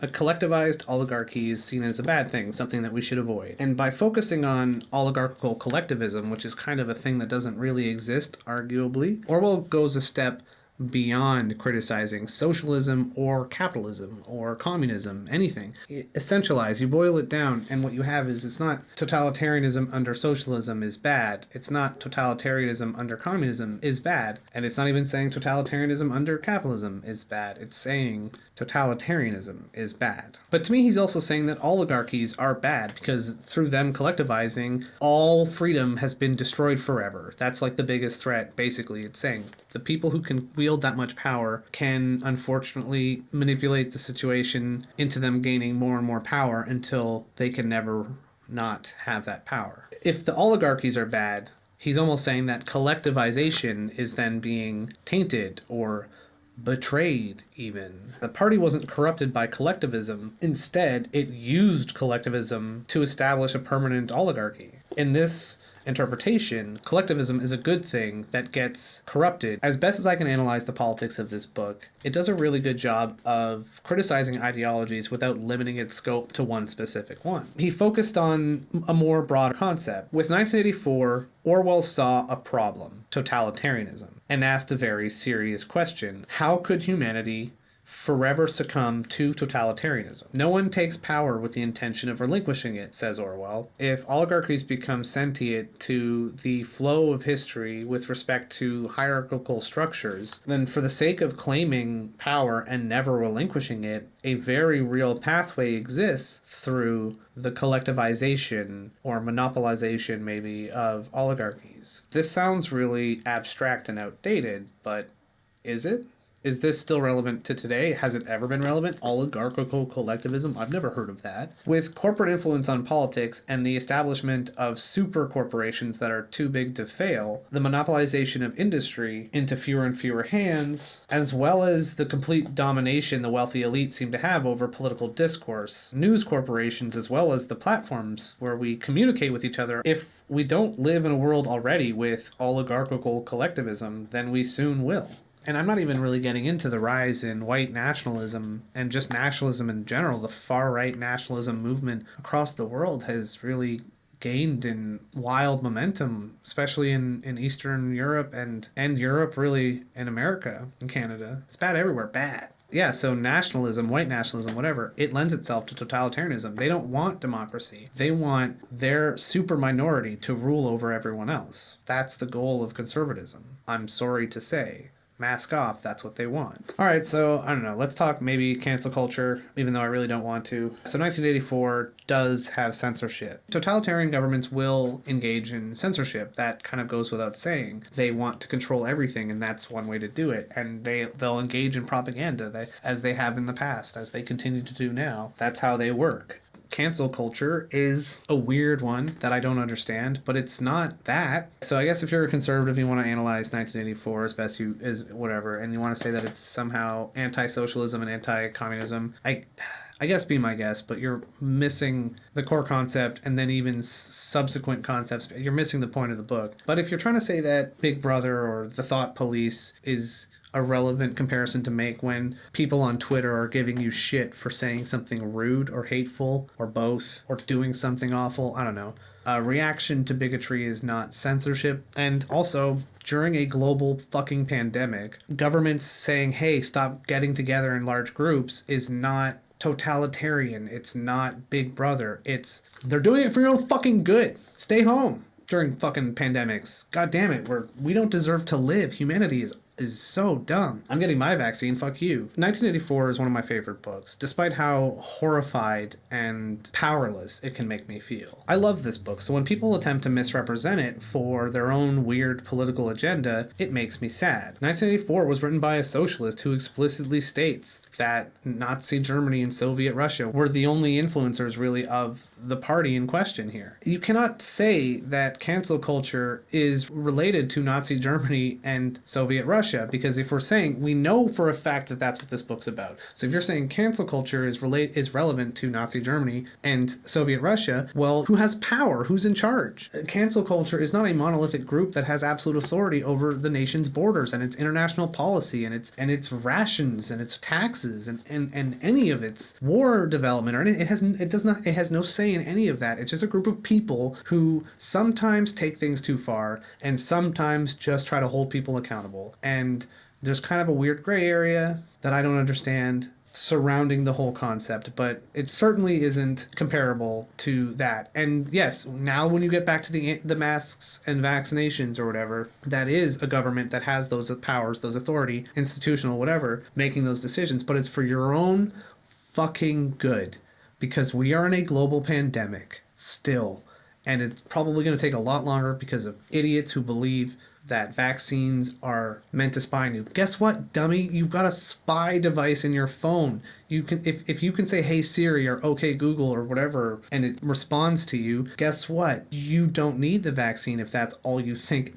A collectivized oligarchy is seen as a bad thing, something that we should avoid. And by focusing on oligarchical collectivism, which is kind of a thing that doesn't really exist, arguably, Orwell goes a step beyond criticizing socialism or capitalism or communism, anything. Essentialize, you boil it down, and what you have is it's not totalitarianism under socialism is bad. It's not totalitarianism under communism is bad. And it's not even saying totalitarianism under capitalism is bad. It's saying totalitarianism is bad. But to me, he's also saying that oligarchies are bad because through them collectivizing, all freedom has been destroyed forever. That's like the biggest threat, basically. It's saying the people who can wield that much power can unfortunately manipulate the situation into them gaining more and more power until they can never not have that power. If the oligarchies are bad, he's almost saying that collectivization is then being tainted or betrayed even. The party wasn't corrupted by collectivism. Instead, it used collectivism to establish a permanent oligarchy. In this interpretation, collectivism is a good thing that gets corrupted. As best as I can analyze the politics of this book, it does a really good job of criticizing ideologies without limiting its scope to one specific one. He focused on a more broad concept. With 1984, Orwell saw a problem, totalitarianism, and asked a very serious question. How could humanity forever succumb to totalitarianism? No one takes power with the intention of relinquishing it, says Orwell. If oligarchies become sentient to the flow of history with respect to hierarchical structures, then for the sake of claiming power and never relinquishing it, a very real pathway exists through the collectivization or monopolization maybe of oligarchies. This sounds really abstract and outdated, but is it? Is this still relevant to today? Has it ever been relevant? Oligarchical collectivism? I've never heard of that. With corporate influence on politics and the establishment of super corporations that are too big to fail, the monopolization of industry into fewer and fewer hands, as well as the complete domination the wealthy elite seem to have over political discourse, news corporations, as well as the platforms where we communicate with each other. If we don't live in a world already with oligarchical collectivism, then we soon will. And I'm not even really getting into the rise in white nationalism and just nationalism in general. The far-right nationalism movement across the world has really gained in wild momentum, especially in Eastern Europe and Europe, really, in America and Canada. It's bad everywhere, bad. Yeah, so nationalism, white nationalism, whatever, it lends itself to totalitarianism. They don't want democracy. They want their super minority to rule over everyone else. That's the goal of conservatism, I'm sorry to say. Mask off, that's what they want. All right, so I don't know, let's talk maybe cancel culture, even though I really don't want to. So 1984 does have censorship. Totalitarian governments will engage in censorship. That kind of goes without saying. They want to control everything, and that's one way to do it. And they'll engage in propaganda, as they have in the past, as they continue to do now. That's how they work. Cancel culture is a weird one that I don't understand, but it's not that. So I guess if you're a conservative, you want to analyze 1984 as best you is whatever, and you want to say that it's somehow anti-socialism and anti-communism, I guess be my guest, but you're missing the core concept and then even subsequent concepts. You're missing the point of the book. But if you're trying to say that Big Brother or the thought police is a relevant comparison to make when people on Twitter are giving you shit for saying something rude or hateful or both or doing something awful, I don't know. A reaction to bigotry is not censorship. And also, during a global fucking pandemic, governments saying, hey, stop getting together in large groups is not totalitarian. It's not Big Brother. They're doing it for your own fucking good. Stay home during fucking pandemics. God damn it, we don't deserve to live. Humanity is so dumb. I'm getting my vaccine, fuck you. 1984 is one of my favorite books, despite how horrified and powerless it can make me feel. I love this book, so when people attempt to misrepresent it for their own weird political agenda, it makes me sad. 1984 was written by a socialist who explicitly states that Nazi Germany and Soviet Russia were the only influencers, really, of the party in question here. You cannot say that cancel culture is related to Nazi Germany and Soviet Russia, because if we're saying, we know for a fact that that's what this book's about. So if you're saying cancel culture is relevant to Nazi Germany and Soviet Russia, well, who has power? Who's in charge? Cancel culture is not a monolithic group that has absolute authority over the nation's borders and its international policy and its rations and its taxes and any of its war development, or it has no say in any of that. It's just a group of people who sometimes take things too far and sometimes just try to hold people accountable. And There's kind of a weird gray area that I don't understand surrounding the whole concept, but it certainly isn't comparable to that. And yes, now when you get back to the masks and vaccinations or whatever, that is a government that has those powers, those authority, institutional, whatever, making those decisions, but it's for your own fucking good, because we are in a global pandemic still, and it's probably going to take a lot longer because of idiots who believe that vaccines are meant to spy on you. Guess what, dummy? You've got a spy device in your phone. You can, if you can say, "Hey Siri" or "Okay Google" or whatever, and it responds to you, guess what? You don't need the vaccine if that's all you think.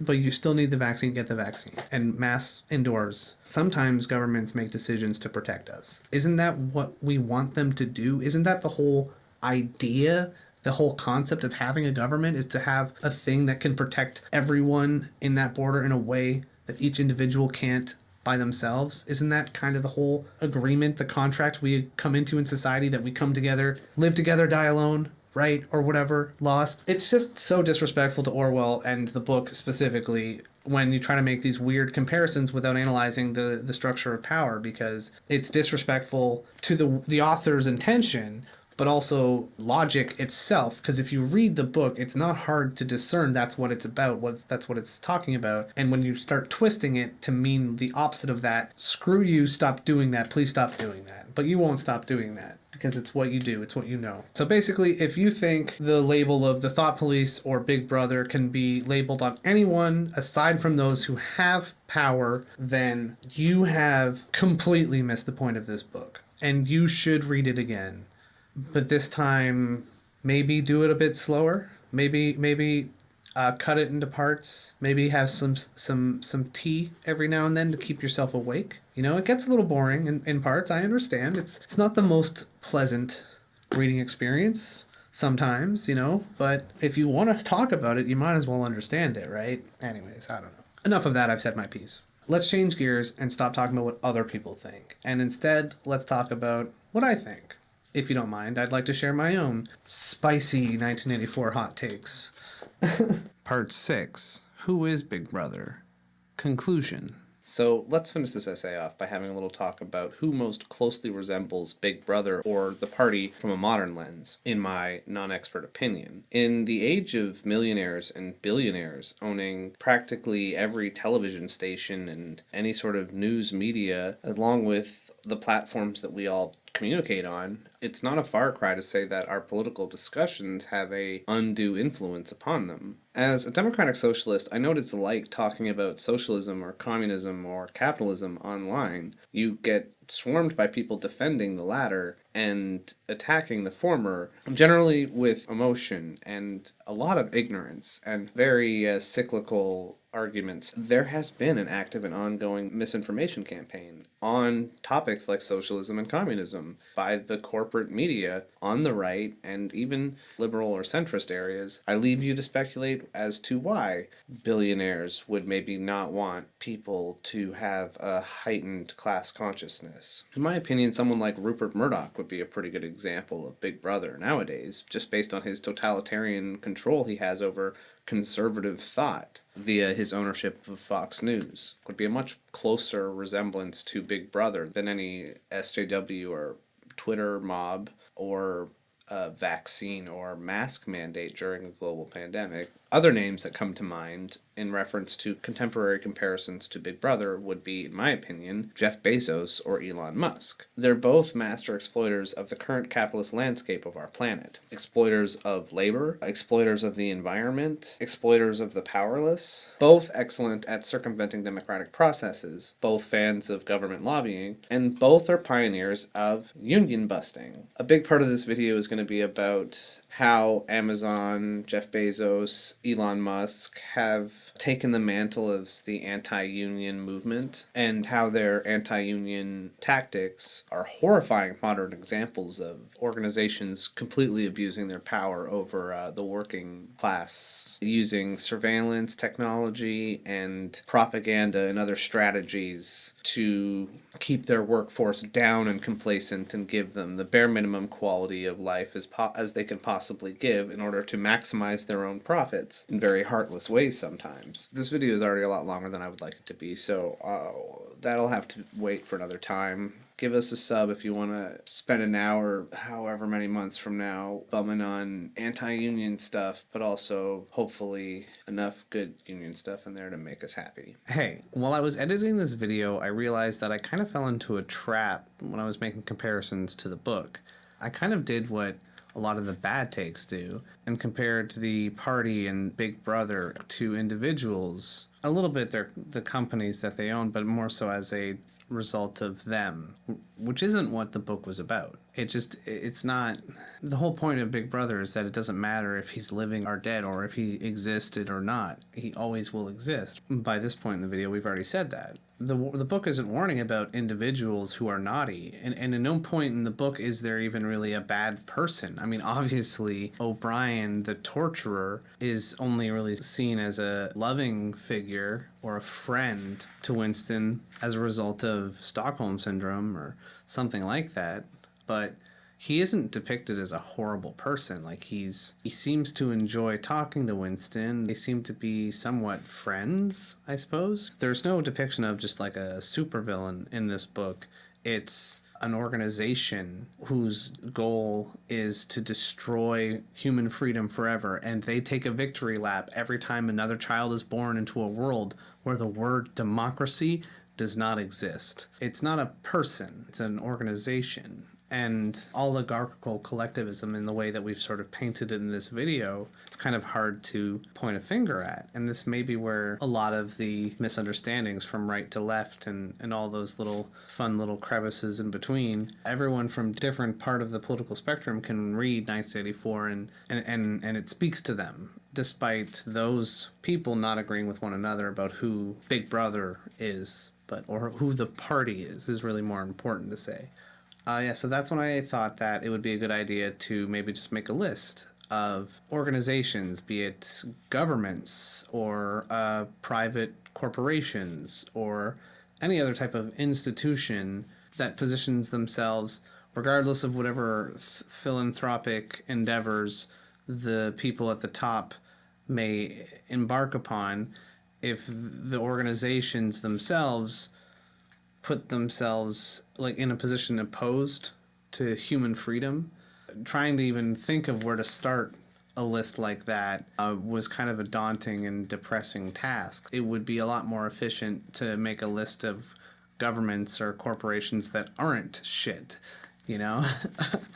But you still need the vaccine. Get the vaccine and masks indoors. Sometimes governments make decisions to protect us. Isn't that what we want them to do? Isn't that the whole idea? The whole concept of having a government is to have a thing that can protect everyone in that border in a way that each individual can't by themselves. Isn't that kind of the whole agreement, the contract we come into in society, that we come together, live together, die alone, right? Or whatever, lost. It's just so disrespectful to Orwell and the book specifically when you try to make these weird comparisons without analyzing the structure of power, because it's disrespectful to the author's intention, but also logic itself, because if you read the book, it's not hard to discern that's what it's about, that's what it's talking about. And when you start twisting it to mean the opposite of that, screw you, stop doing that, please stop doing that. But you won't stop doing that, because it's what you do, it's what you know. So basically, if you think the label of the Thought Police or Big Brother can be labeled on anyone aside from those who have power, then you have completely missed the point of this book. And you should read it again. But this time, maybe do it a bit slower. Maybe cut it into parts. Maybe have some tea every now and then to keep yourself awake. You know, it gets a little boring in parts. I understand. It's not the most pleasant reading experience sometimes, you know. But if you want to talk about it, you might as well understand it, right? Anyways, I don't know. Enough of that. I've said my piece. Let's change gears and stop talking about what other people think. And instead, let's talk about what I think. If you don't mind, I'd like to share my own spicy 1984 hot takes. Part 6. Who is Big Brother? Conclusion. So let's finish this essay off by having a little talk about who most closely resembles Big Brother or the party from a modern lens, in my non-expert opinion. In the age of millionaires and billionaires owning practically every television station and any sort of news media, along with the platforms that we all communicate on, it's not a far cry to say that our political discussions have a undue influence upon them. As a democratic socialist, I know what it's like talking about socialism or communism or capitalism online. You get swarmed by people defending the latter and attacking the former, generally with emotion and a lot of ignorance and very cyclical arguments. There has been an active and ongoing misinformation campaign on topics like socialism and communism by the corporate media on the right and even liberal or centrist areas. I leave you to speculate as to why billionaires would maybe not want people to have a heightened class consciousness. In my opinion, someone like Rupert Murdoch would be a pretty good example of Big Brother nowadays, just based on his totalitarian control he has over conservative thought via his ownership of Fox News. Would be a much closer resemblance to Big Brother than any SJW or Twitter mob or vaccine or mask mandate during a global pandemic. Other names that come to mind in reference to contemporary comparisons to Big Brother would be, in my opinion, Jeff Bezos or Elon Musk. They're both master exploiters of the current capitalist landscape of our planet. Exploiters of labor, exploiters of the environment, exploiters of the powerless, both excellent at circumventing democratic processes, both fans of government lobbying, and both are pioneers of union busting. A big part of this video is going to be about how Amazon, Jeff Bezos, Elon Musk have taken the mantle of the anti-union movement, and how their anti-union tactics are horrifying modern examples of organizations completely abusing their power over the working class, using surveillance technology and propaganda and other strategies to keep their workforce down and complacent and give them the bare minimum quality of life as they can possibly possibly give in order to maximize their own profits in very heartless ways sometimes. This video is already a lot longer than I would like it to be, so that'll have to wait for another time. Give us a sub if you want to spend an hour, however many months from now, bumming on anti-union stuff, but also hopefully enough good union stuff in there to make us happy. Hey, while I was editing this video, I realized that I kind of fell into a trap when I was making comparisons to the book. I kind of did what a lot of the bad takes do and compared the party and Big Brother to individuals. A little bit they're the companies that they own, but more so as a result of them, which isn't what the book was about. It's not. The whole point of Big Brother is that it doesn't matter if he's living or dead or if he existed or not. He always will exist. By this point in the video, we've already said that. The book isn't warning about individuals who are naughty, and at no point in the book is there even really a bad person. I mean, obviously, O'Brien, the torturer, is only really seen as a loving figure or a friend to Winston as a result of Stockholm Syndrome or something like that. But he isn't depicted as a horrible person. Like, he seems to enjoy talking to Winston. They seem to be somewhat friends, I suppose. There's no depiction of just like a supervillain in this book. It's an organization whose goal is to destroy human freedom forever, and they take a victory lap every time another child is born into a world where the word democracy does not exist. It's not a person, it's an organization. And oligarchical collectivism in the way that we've sort of painted it in this video, it's kind of hard to point a finger at. And this may be where a lot of the misunderstandings from right to left and all those little fun little crevices in between, everyone from different part of the political spectrum can read 1984 and it speaks to them, despite those people not agreeing with one another about who Big Brother is, or who the party is really more important to say. So that's when I thought that it would be a good idea to maybe just make a list of organizations, be it governments or private corporations or any other type of institution that positions themselves, regardless of whatever philanthropic endeavors the people at the top may embark upon, if the organizations themselves put themselves like in a position opposed to human freedom. Trying to even think of where to start a list like that was kind of a daunting and depressing task. It would be a lot more efficient to make a list of governments or corporations that aren't shit, you know?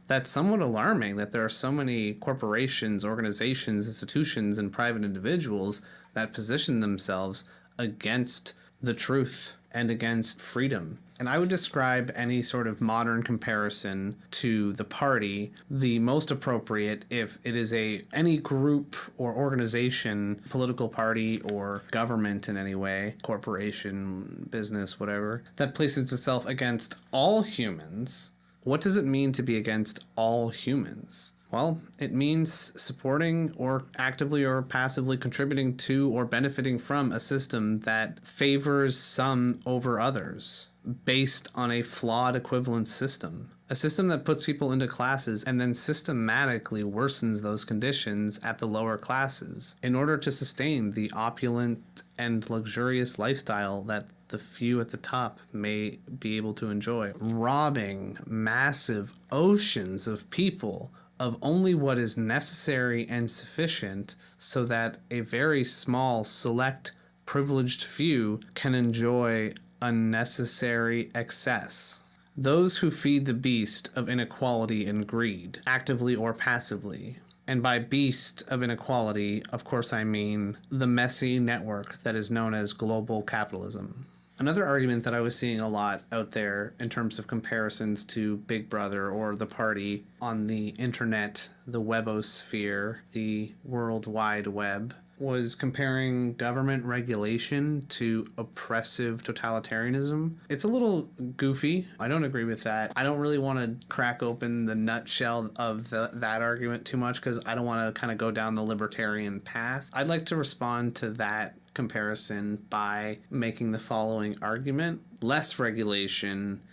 That's somewhat alarming that there are so many corporations, organizations, institutions, and private individuals that position themselves against the truth and against freedom. And I would describe any sort of modern comparison to the party the most appropriate if it is any group or organization, political party or government in any way, corporation, business, whatever, that places itself against all humans. What does it mean to be against all humans? Well, it means supporting or actively or passively contributing to or benefiting from a system that favors some over others based on a flawed equivalence system. A system that puts people into classes and then systematically worsens those conditions at the lower classes in order to sustain the opulent and luxurious lifestyle that the few at the top may be able to enjoy, robbing massive oceans of people of only what is necessary and sufficient so that a very small, select, privileged few can enjoy unnecessary excess. Those who feed the beast of inequality and greed, actively or passively. And by beast of inequality, of course I mean the messy network that is known as global capitalism. Another argument that I was seeing a lot out there in terms of comparisons to Big Brother or the party on the internet, the webosphere, the World Wide Web, was comparing government regulation to oppressive totalitarianism. It's a little goofy. I don't agree with that. I don't really want to crack open the nutshell of that argument too much because I don't want to kind of go down the libertarian path. I'd like to respond to that comparison by making the following argument. Less regulation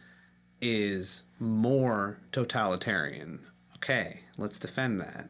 is more totalitarian. Okay, let's defend that.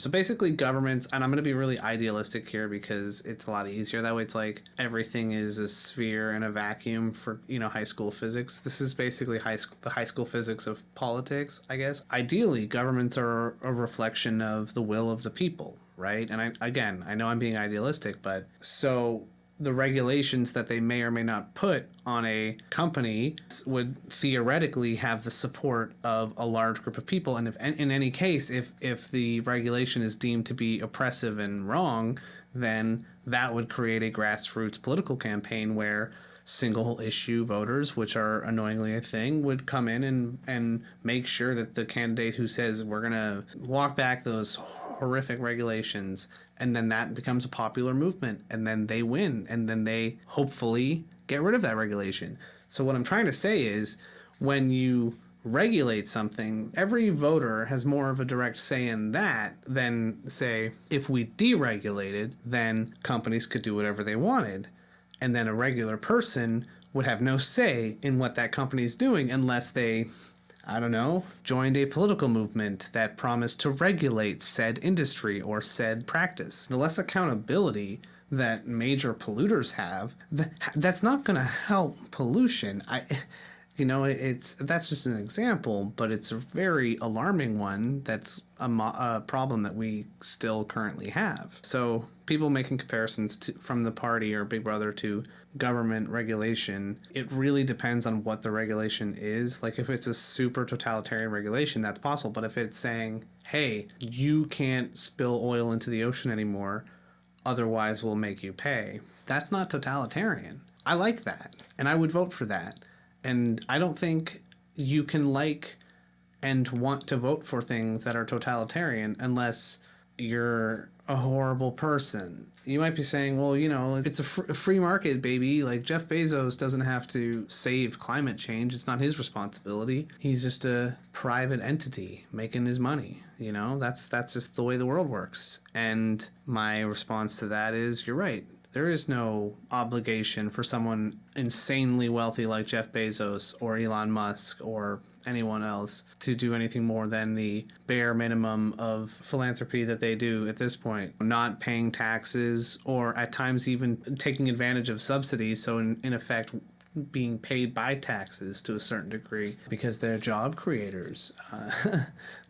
So basically governments, and I'm going to be really idealistic here because it's a lot easier that way. It's like everything is a sphere and a vacuum for, high school physics. This is basically the high school physics of politics, I guess. Ideally, governments are a reflection of the will of the people, right? And I know I'm being idealistic, but so the regulations that they may or may not put on a company would theoretically have the support of a large group of people. And if in any case, if the regulation is deemed to be oppressive and wrong, then that would create a grassroots political campaign where single issue voters, which are annoyingly a thing, would come in and make sure that the candidate who says we're going to walk back those horrific regulations, and then that becomes a popular movement, and then they win, and then they hopefully get rid of that regulation. So what I'm trying to say is when you regulate something, every voter has more of a direct say in that than, say, if we deregulated, then companies could do whatever they wanted. And then a regular person would have no say in what that company's doing unless they, I don't know, joined a political movement that promised to regulate said industry or said practice. The less accountability that major polluters have, that's not going to help pollution. That's just an example, but it's a very alarming one. That's a problem that we still currently have. So people making comparisons from the party or Big Brother to government regulation, it really depends on what the regulation is. Like if it's a super totalitarian regulation, that's possible. But if it's saying, hey, you can't spill oil into the ocean anymore, otherwise we'll make you pay, that's not totalitarian. I like that, and I would vote for that. And I don't think you can like and want to vote for things that are totalitarian unless you're a horrible person. You might be saying, well, it's a free market, baby. Like Jeff Bezos doesn't have to save climate change. It's not his responsibility. He's just a private entity making his money. That's just the way the world works. And my response to that is, you're right. There is no obligation for someone insanely wealthy like Jeff Bezos or Elon Musk or anyone else to do anything more than the bare minimum of philanthropy that they do at this point. Not paying taxes or at times even taking advantage of subsidies. So in effect, being paid by taxes to a certain degree because they're job creators,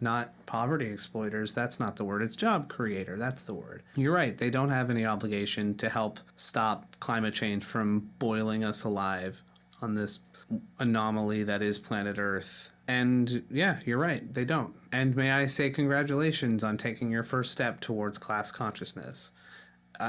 not poverty exploiters. That's not the word. It's job creator. That's the word. You're right. They don't have any obligation to help stop climate change from boiling us alive on this anomaly that is planet Earth. And yeah, you're right. They don't. And may I say congratulations on taking your first step towards class consciousness.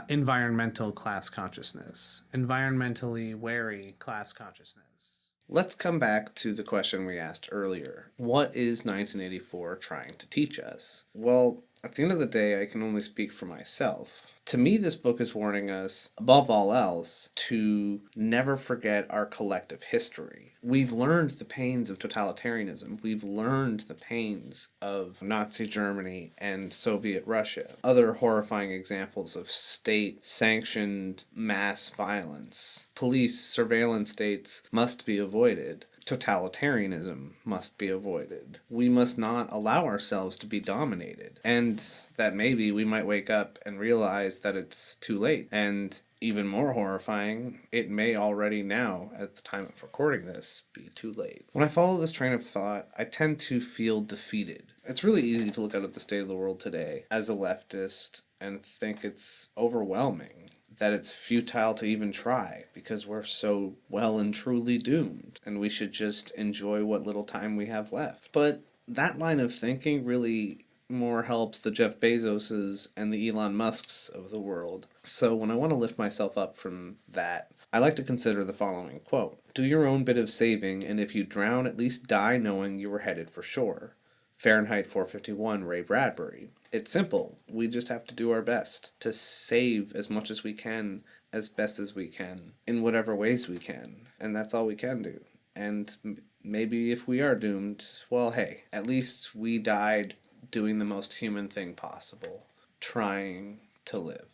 Environmental class consciousness, environmentally wary class consciousness. Let's come back to the question we asked earlier. What is 1984 trying to teach us? Well, at the end of the day, I can only speak for myself. To me, this book is warning us, above all else, to never forget our collective history. We've learned the pains of totalitarianism. We've learned the pains of Nazi Germany and Soviet Russia. Other horrifying examples of state-sanctioned mass violence. Police surveillance states must be avoided. Totalitarianism must be avoided. We must not allow ourselves to be dominated. And that maybe we might wake up and realize that it's too late. And even more horrifying, it may already now, at the time of recording this, be too late. When I follow this train of thought, I tend to feel defeated. It's really easy to look out at the state of the world today as a leftist and think it's overwhelming, that it's futile to even try because we're so well and truly doomed and we should just enjoy what little time we have left. But that line of thinking really more helps the Jeff Bezoses and the Elon Musks of the world. So when I want to lift myself up from that, I like to consider the following quote: "Do your own bit of saving, and if you drown, at least die knowing you were headed for shore." Fahrenheit 451, Ray Bradbury. It's simple. We just have to do our best to save as much as we can, as best as we can, in whatever ways we can. And that's all we can do. And maybe if we are doomed, well, hey, at least we died doing the most human thing possible, trying to live.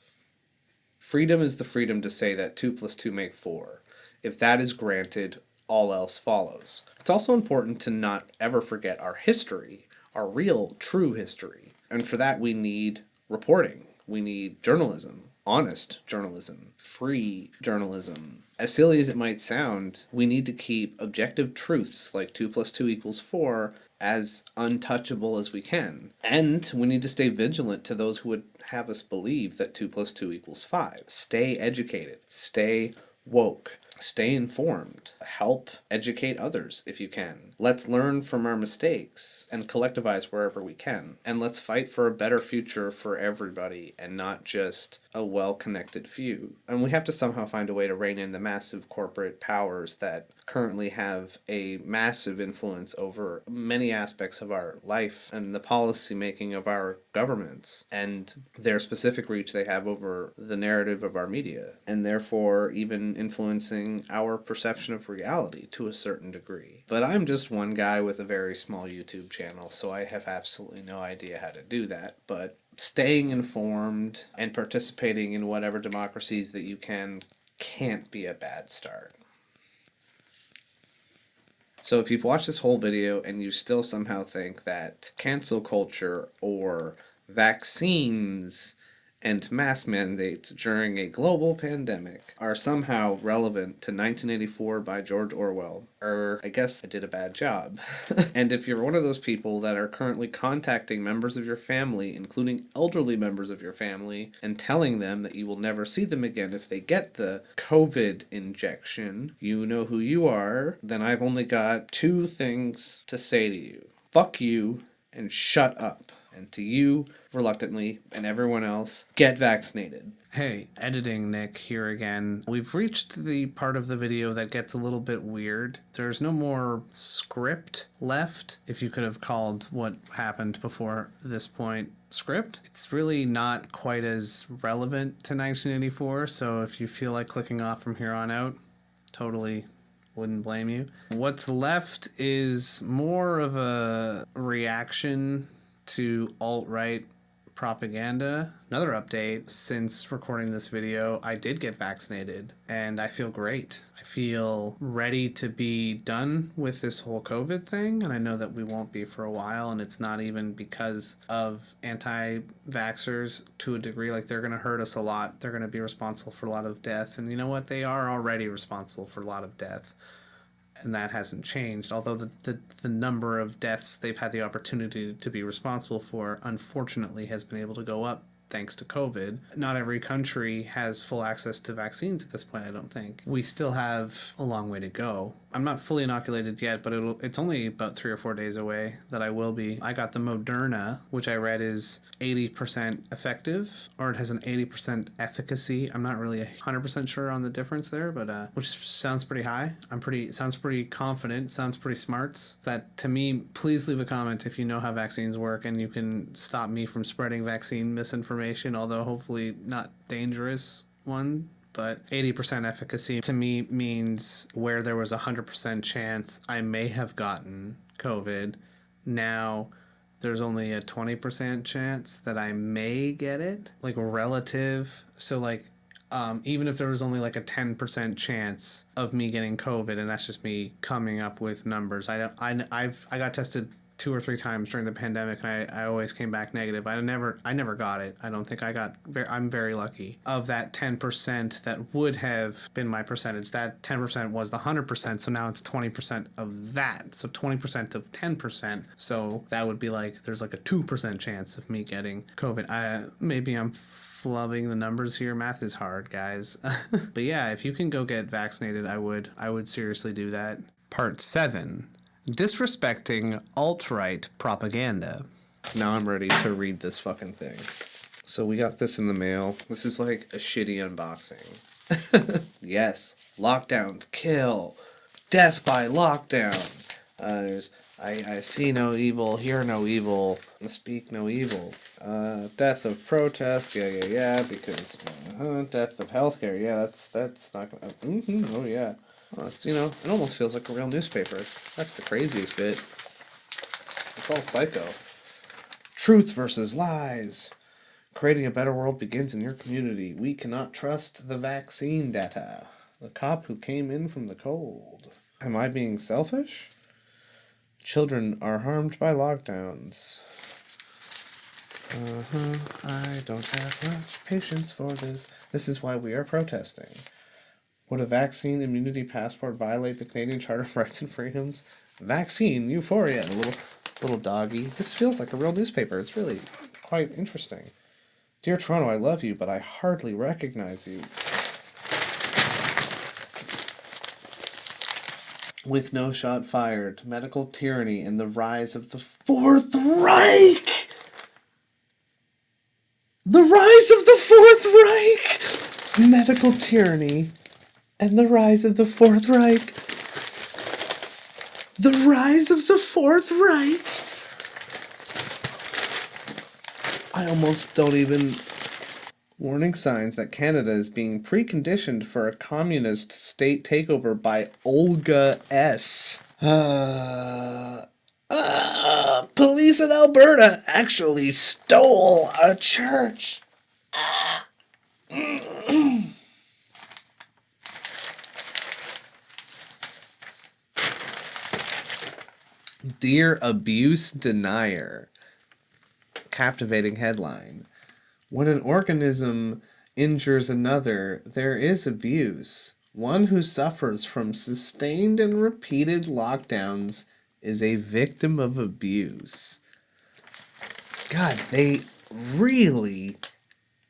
Freedom is the freedom to say that 2 + 2 make 4. If that is granted, all else follows. It's also important to not ever forget our history, our real, true history. And for that, we need reporting. We need journalism, honest journalism, free journalism. As silly as it might sound, we need to keep objective truths like 2 + 2 = 4 as untouchable as we can. And we need to stay vigilant to those who would have us believe that 2 + 2 = 5. Stay educated. Stay woke. Stay informed. Help educate others if you can. Let's learn from our mistakes and collectivize wherever we can. And let's fight for a better future for everybody and not just a well-connected few. And we have to somehow find a way to rein in the massive corporate powers that currently have a massive influence over many aspects of our life and the policy making of our governments and their specific reach they have over the narrative of our media, and therefore even influencing our perception of reality to a certain degree. But I'm just one guy with a very small YouTube channel, so I have absolutely no idea how to do that. But staying informed and participating in whatever democracies that you can can't be a bad start. So if you've watched this whole video and you still somehow think that cancel culture or vaccines and mask mandates during a global pandemic are somehow relevant to 1984 by George Orwell, I guess I did a bad job. And if you're one of those people that are currently contacting members of your family, including elderly members of your family, and telling them that you will never see them again if they get the COVID injection, you know who you are, then I've only got 2 things to say to you. Fuck you and shut up. And to you, reluctantly, and everyone else, get vaccinated. Hey, editing Nick here again. We've reached the part of the video that gets a little bit weird. There's no more script left, if you could have called what happened before this point script. It's really not quite as relevant to 1984, so if you feel like clicking off from here on out, totally wouldn't blame you. What's left is more of a reaction to alt-right propaganda. Another update, since recording this video, I did get vaccinated and I feel great. I feel ready to be done with this whole COVID thing, and I know that we won't be for a while, and it's not even because of anti-vaxxers to a degree. Like, they're going to hurt us a lot. They're going to be responsible for a lot of death, and you know what? They are already responsible for a lot of death. And that hasn't changed, although the number of deaths they've had the opportunity to be responsible for, unfortunately, has been able to go up thanks to COVID. Not every country has full access to vaccines at this point, I don't think. We still have a long way to go. I'm not fully inoculated yet, but it's only about 3 or 4 days away that I will be. I got the Moderna, which I read is 80% effective, or it has an 80% efficacy. I'm not really 100% sure on the difference there, but which sounds pretty high. Sounds pretty confident, sounds pretty smart. That, to me, please leave a comment if you know how vaccines work and you can stop me from spreading vaccine misinformation, although hopefully not dangerous one. But 80% efficacy to me means where there was a 100% chance I may have gotten COVID, now there's only a 20% chance that I may get it, like relative. So like, even if there was only like a 10% chance of me getting COVID, and that's just me coming up with numbers. I got tested 2 or 3 times during the pandemic, and I always came back negative. I never got it. I don't think I got. I'm very lucky. Of that 10% that would have been my percentage, that 10% was the 100%. So now it's 20% of that. So 20% of 10%. So that would be like, there's like a 2% chance of me getting COVID. Maybe I'm flubbing the numbers here. Math is hard, guys. But yeah, if you can go get vaccinated, I would seriously do that. Part 7. Disrespecting alt-right propaganda. Now I'm ready to read this fucking thing. So we got this in the mail. This is like a shitty unboxing. Yes, lockdowns kill. Death by lockdown. I see no evil, hear no evil, speak no evil. Death of protest, yeah, because death of healthcare, yeah, that's not gonna. Oh yeah. Well, it's, it almost feels like a real newspaper. That's the craziest bit. It's all psycho. Truth versus lies. Creating a better world begins in your community. We cannot trust the vaccine data. The cop who came in from the cold. Am I being selfish? Children are harmed by lockdowns. I don't have much patience for this. This is why we are protesting. Would a vaccine immunity passport violate the Canadian Charter of Rights and Freedoms? Vaccine euphoria. A little doggy. This feels like a real newspaper. It's really quite interesting. Dear Toronto, I love you, but I hardly recognize you. With no shot fired, medical tyranny and the rise of the Fourth Reich! The rise of the Fourth Reich! Medical tyranny and the rise of the Fourth Reich. The rise of the Fourth Reich! I almost don't even... Warning signs that Canada is being preconditioned for a communist state takeover by Olga S. Police in Alberta actually stole a church. Dear Abuse Denier. Captivating headline. When an organism injures another, there is abuse. One who suffers from sustained and repeated lockdowns is a victim of abuse. God, they really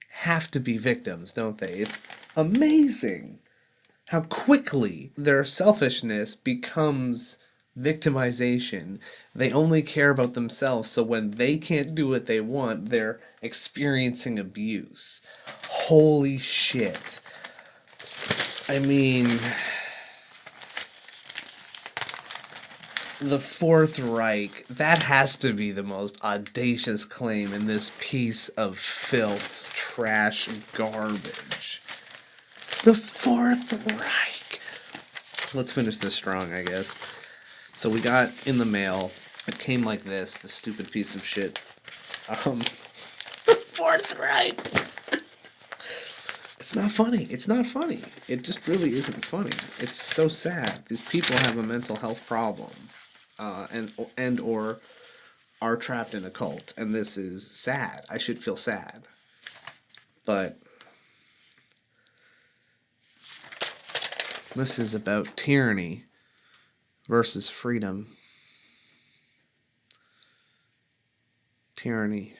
have to be victims, don't they? It's amazing how quickly their selfishness becomes victimization. They only care about themselves, so when they can't do what they want, they're experiencing abuse. Holy shit. I mean, the Fourth Reich, that has to be the most audacious claim in this piece of filth, trash, garbage. The Fourth Reich. Let's finish this strong, I guess. So we got in the mail, it came like this stupid piece of shit. Fourth Reich. It's not funny. It's not funny. It just really isn't funny. It's so sad. These people have a mental health problem, and or are trapped in a cult, and this is sad. I should feel sad, but this is about tyranny versus freedom. Tyranny.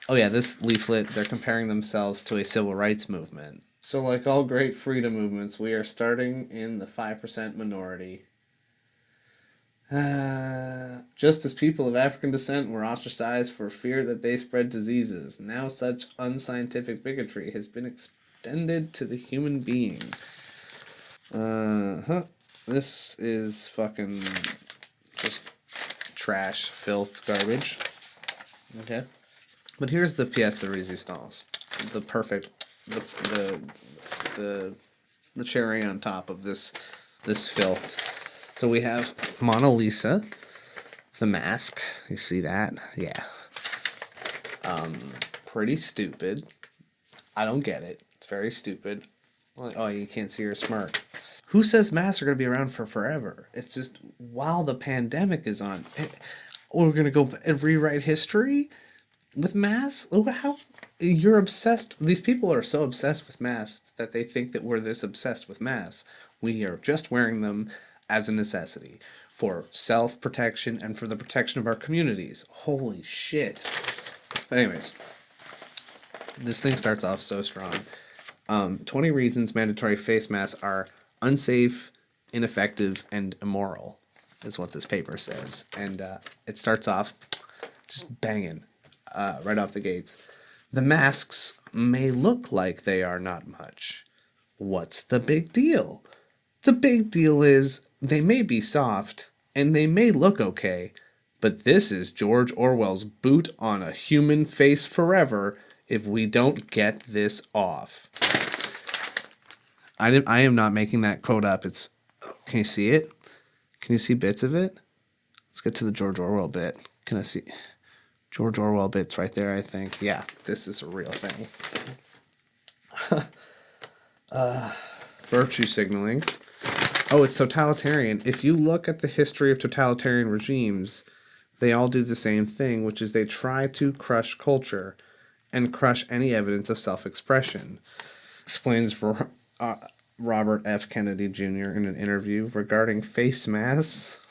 Oh yeah, this leaflet, they're comparing themselves to a civil rights movement. So like all great freedom movements, we are starting in the 5% minority. Just as people of African descent were ostracized for fear that they spread diseases, now such unscientific bigotry has been extended to the human being. This is fucking just trash, filth, garbage. Okay. But here's the pièce de résistance. The perfect, the cherry on top of this filth. So we have Mona Lisa, the mask. You see that? Yeah. Pretty stupid. I don't get it. It's very stupid. Like, oh, you can't see her smirk. Who says masks are going to be around for forever? It's just while the pandemic is on. We're going to go and rewrite history with masks? How you're obsessed. These people are so obsessed with masks that they think that we're this obsessed with masks. We are just wearing them as a necessity for self-protection and for the protection of our communities. Holy shit. But anyways, this thing starts off so strong. 20 reasons mandatory face masks are unsafe, ineffective, and immoral, is what this paper says. And it starts off just banging right off the gates. The masks may look like they are not much. What's the big deal? The big deal is they may be soft, and they may look okay, but this is George Orwell's boot on a human face forever if we don't get this off. I am not making that quote up. Can you see it? Can you see bits of it? Let's get to the George Orwell bit. Can I see George Orwell bits right there, I think. Yeah, this is a real thing. Virtue signaling. Oh, it's totalitarian. If you look at the history of totalitarian regimes, they all do the same thing, which is they try to crush culture and crush any evidence of self-expression. Explains Robert F. Kennedy Jr. in an interview regarding face masks.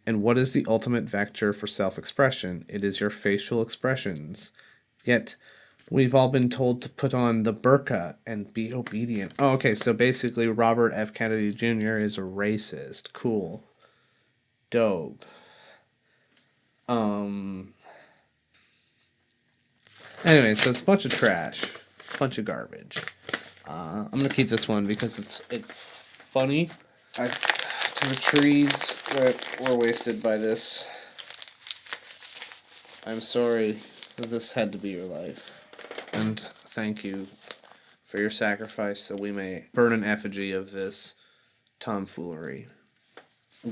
And what is the ultimate vector for self-expression? It is your facial expressions. Yet, we've all been told to put on the burqa and be obedient. Oh, okay, so basically Robert F. Kennedy Jr. is a racist. Cool. Dope. Anyway, so it's a bunch of trash. Bunch of garbage. I'm gonna keep this one because it's funny. The trees that were wasted by this. I'm sorry that this had to be your life. And thank you for your sacrifice so we may burn an effigy of this tomfoolery.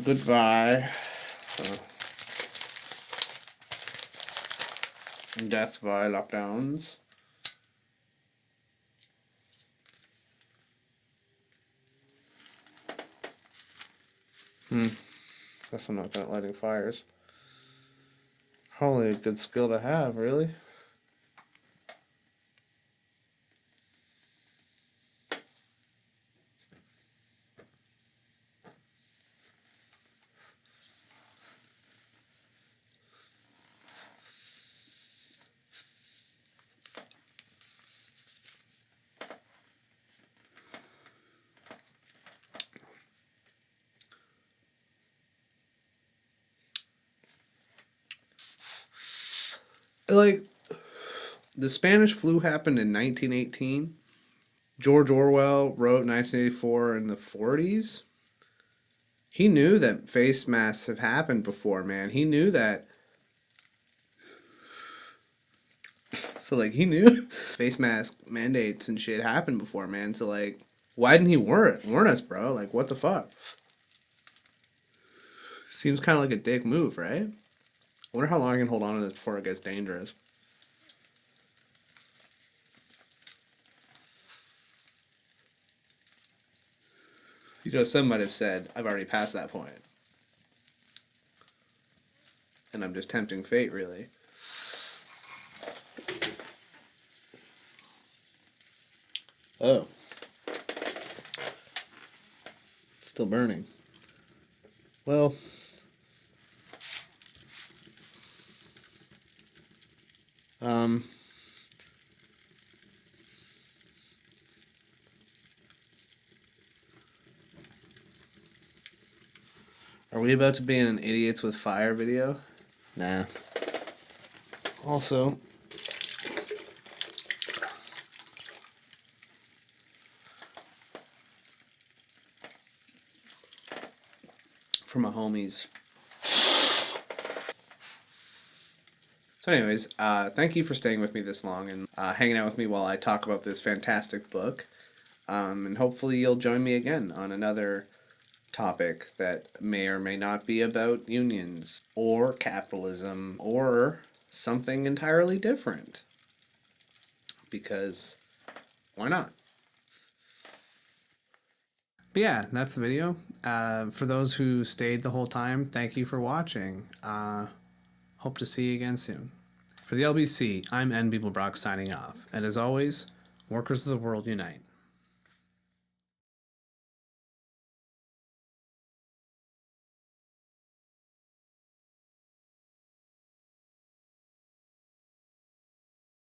Goodbye. Death by lockdowns. Guess I'm not good at lighting fires. Probably a good skill to have, really. Like, the Spanish flu happened in 1918. George Orwell wrote 1984 in the 40s. He knew that face masks have happened before, man. He knew that. So, like, he knew face mask mandates and shit happened before, man. So, like, why didn't he warn us, bro? Like, what the fuck? Seems kind of like a dick move, right? I wonder how long I can hold on to this before it gets dangerous. You know, some might have said, I've already passed that point. And I'm just tempting fate, really. Oh. Still burning. Well. Are we about to be in an Idiots with Fire video? Nah. Also, for my homies. So anyways, thank you for staying with me this long and hanging out with me while I talk about this fantastic book. And hopefully you'll join me again on another topic that may or may not be about unions or capitalism or something entirely different. Because why not? But yeah, that's the video. For those who stayed the whole time, thank you for watching. Hope to see you again soon. For the LBC, I'm Beeblebrox signing off. And as always, workers of the world unite.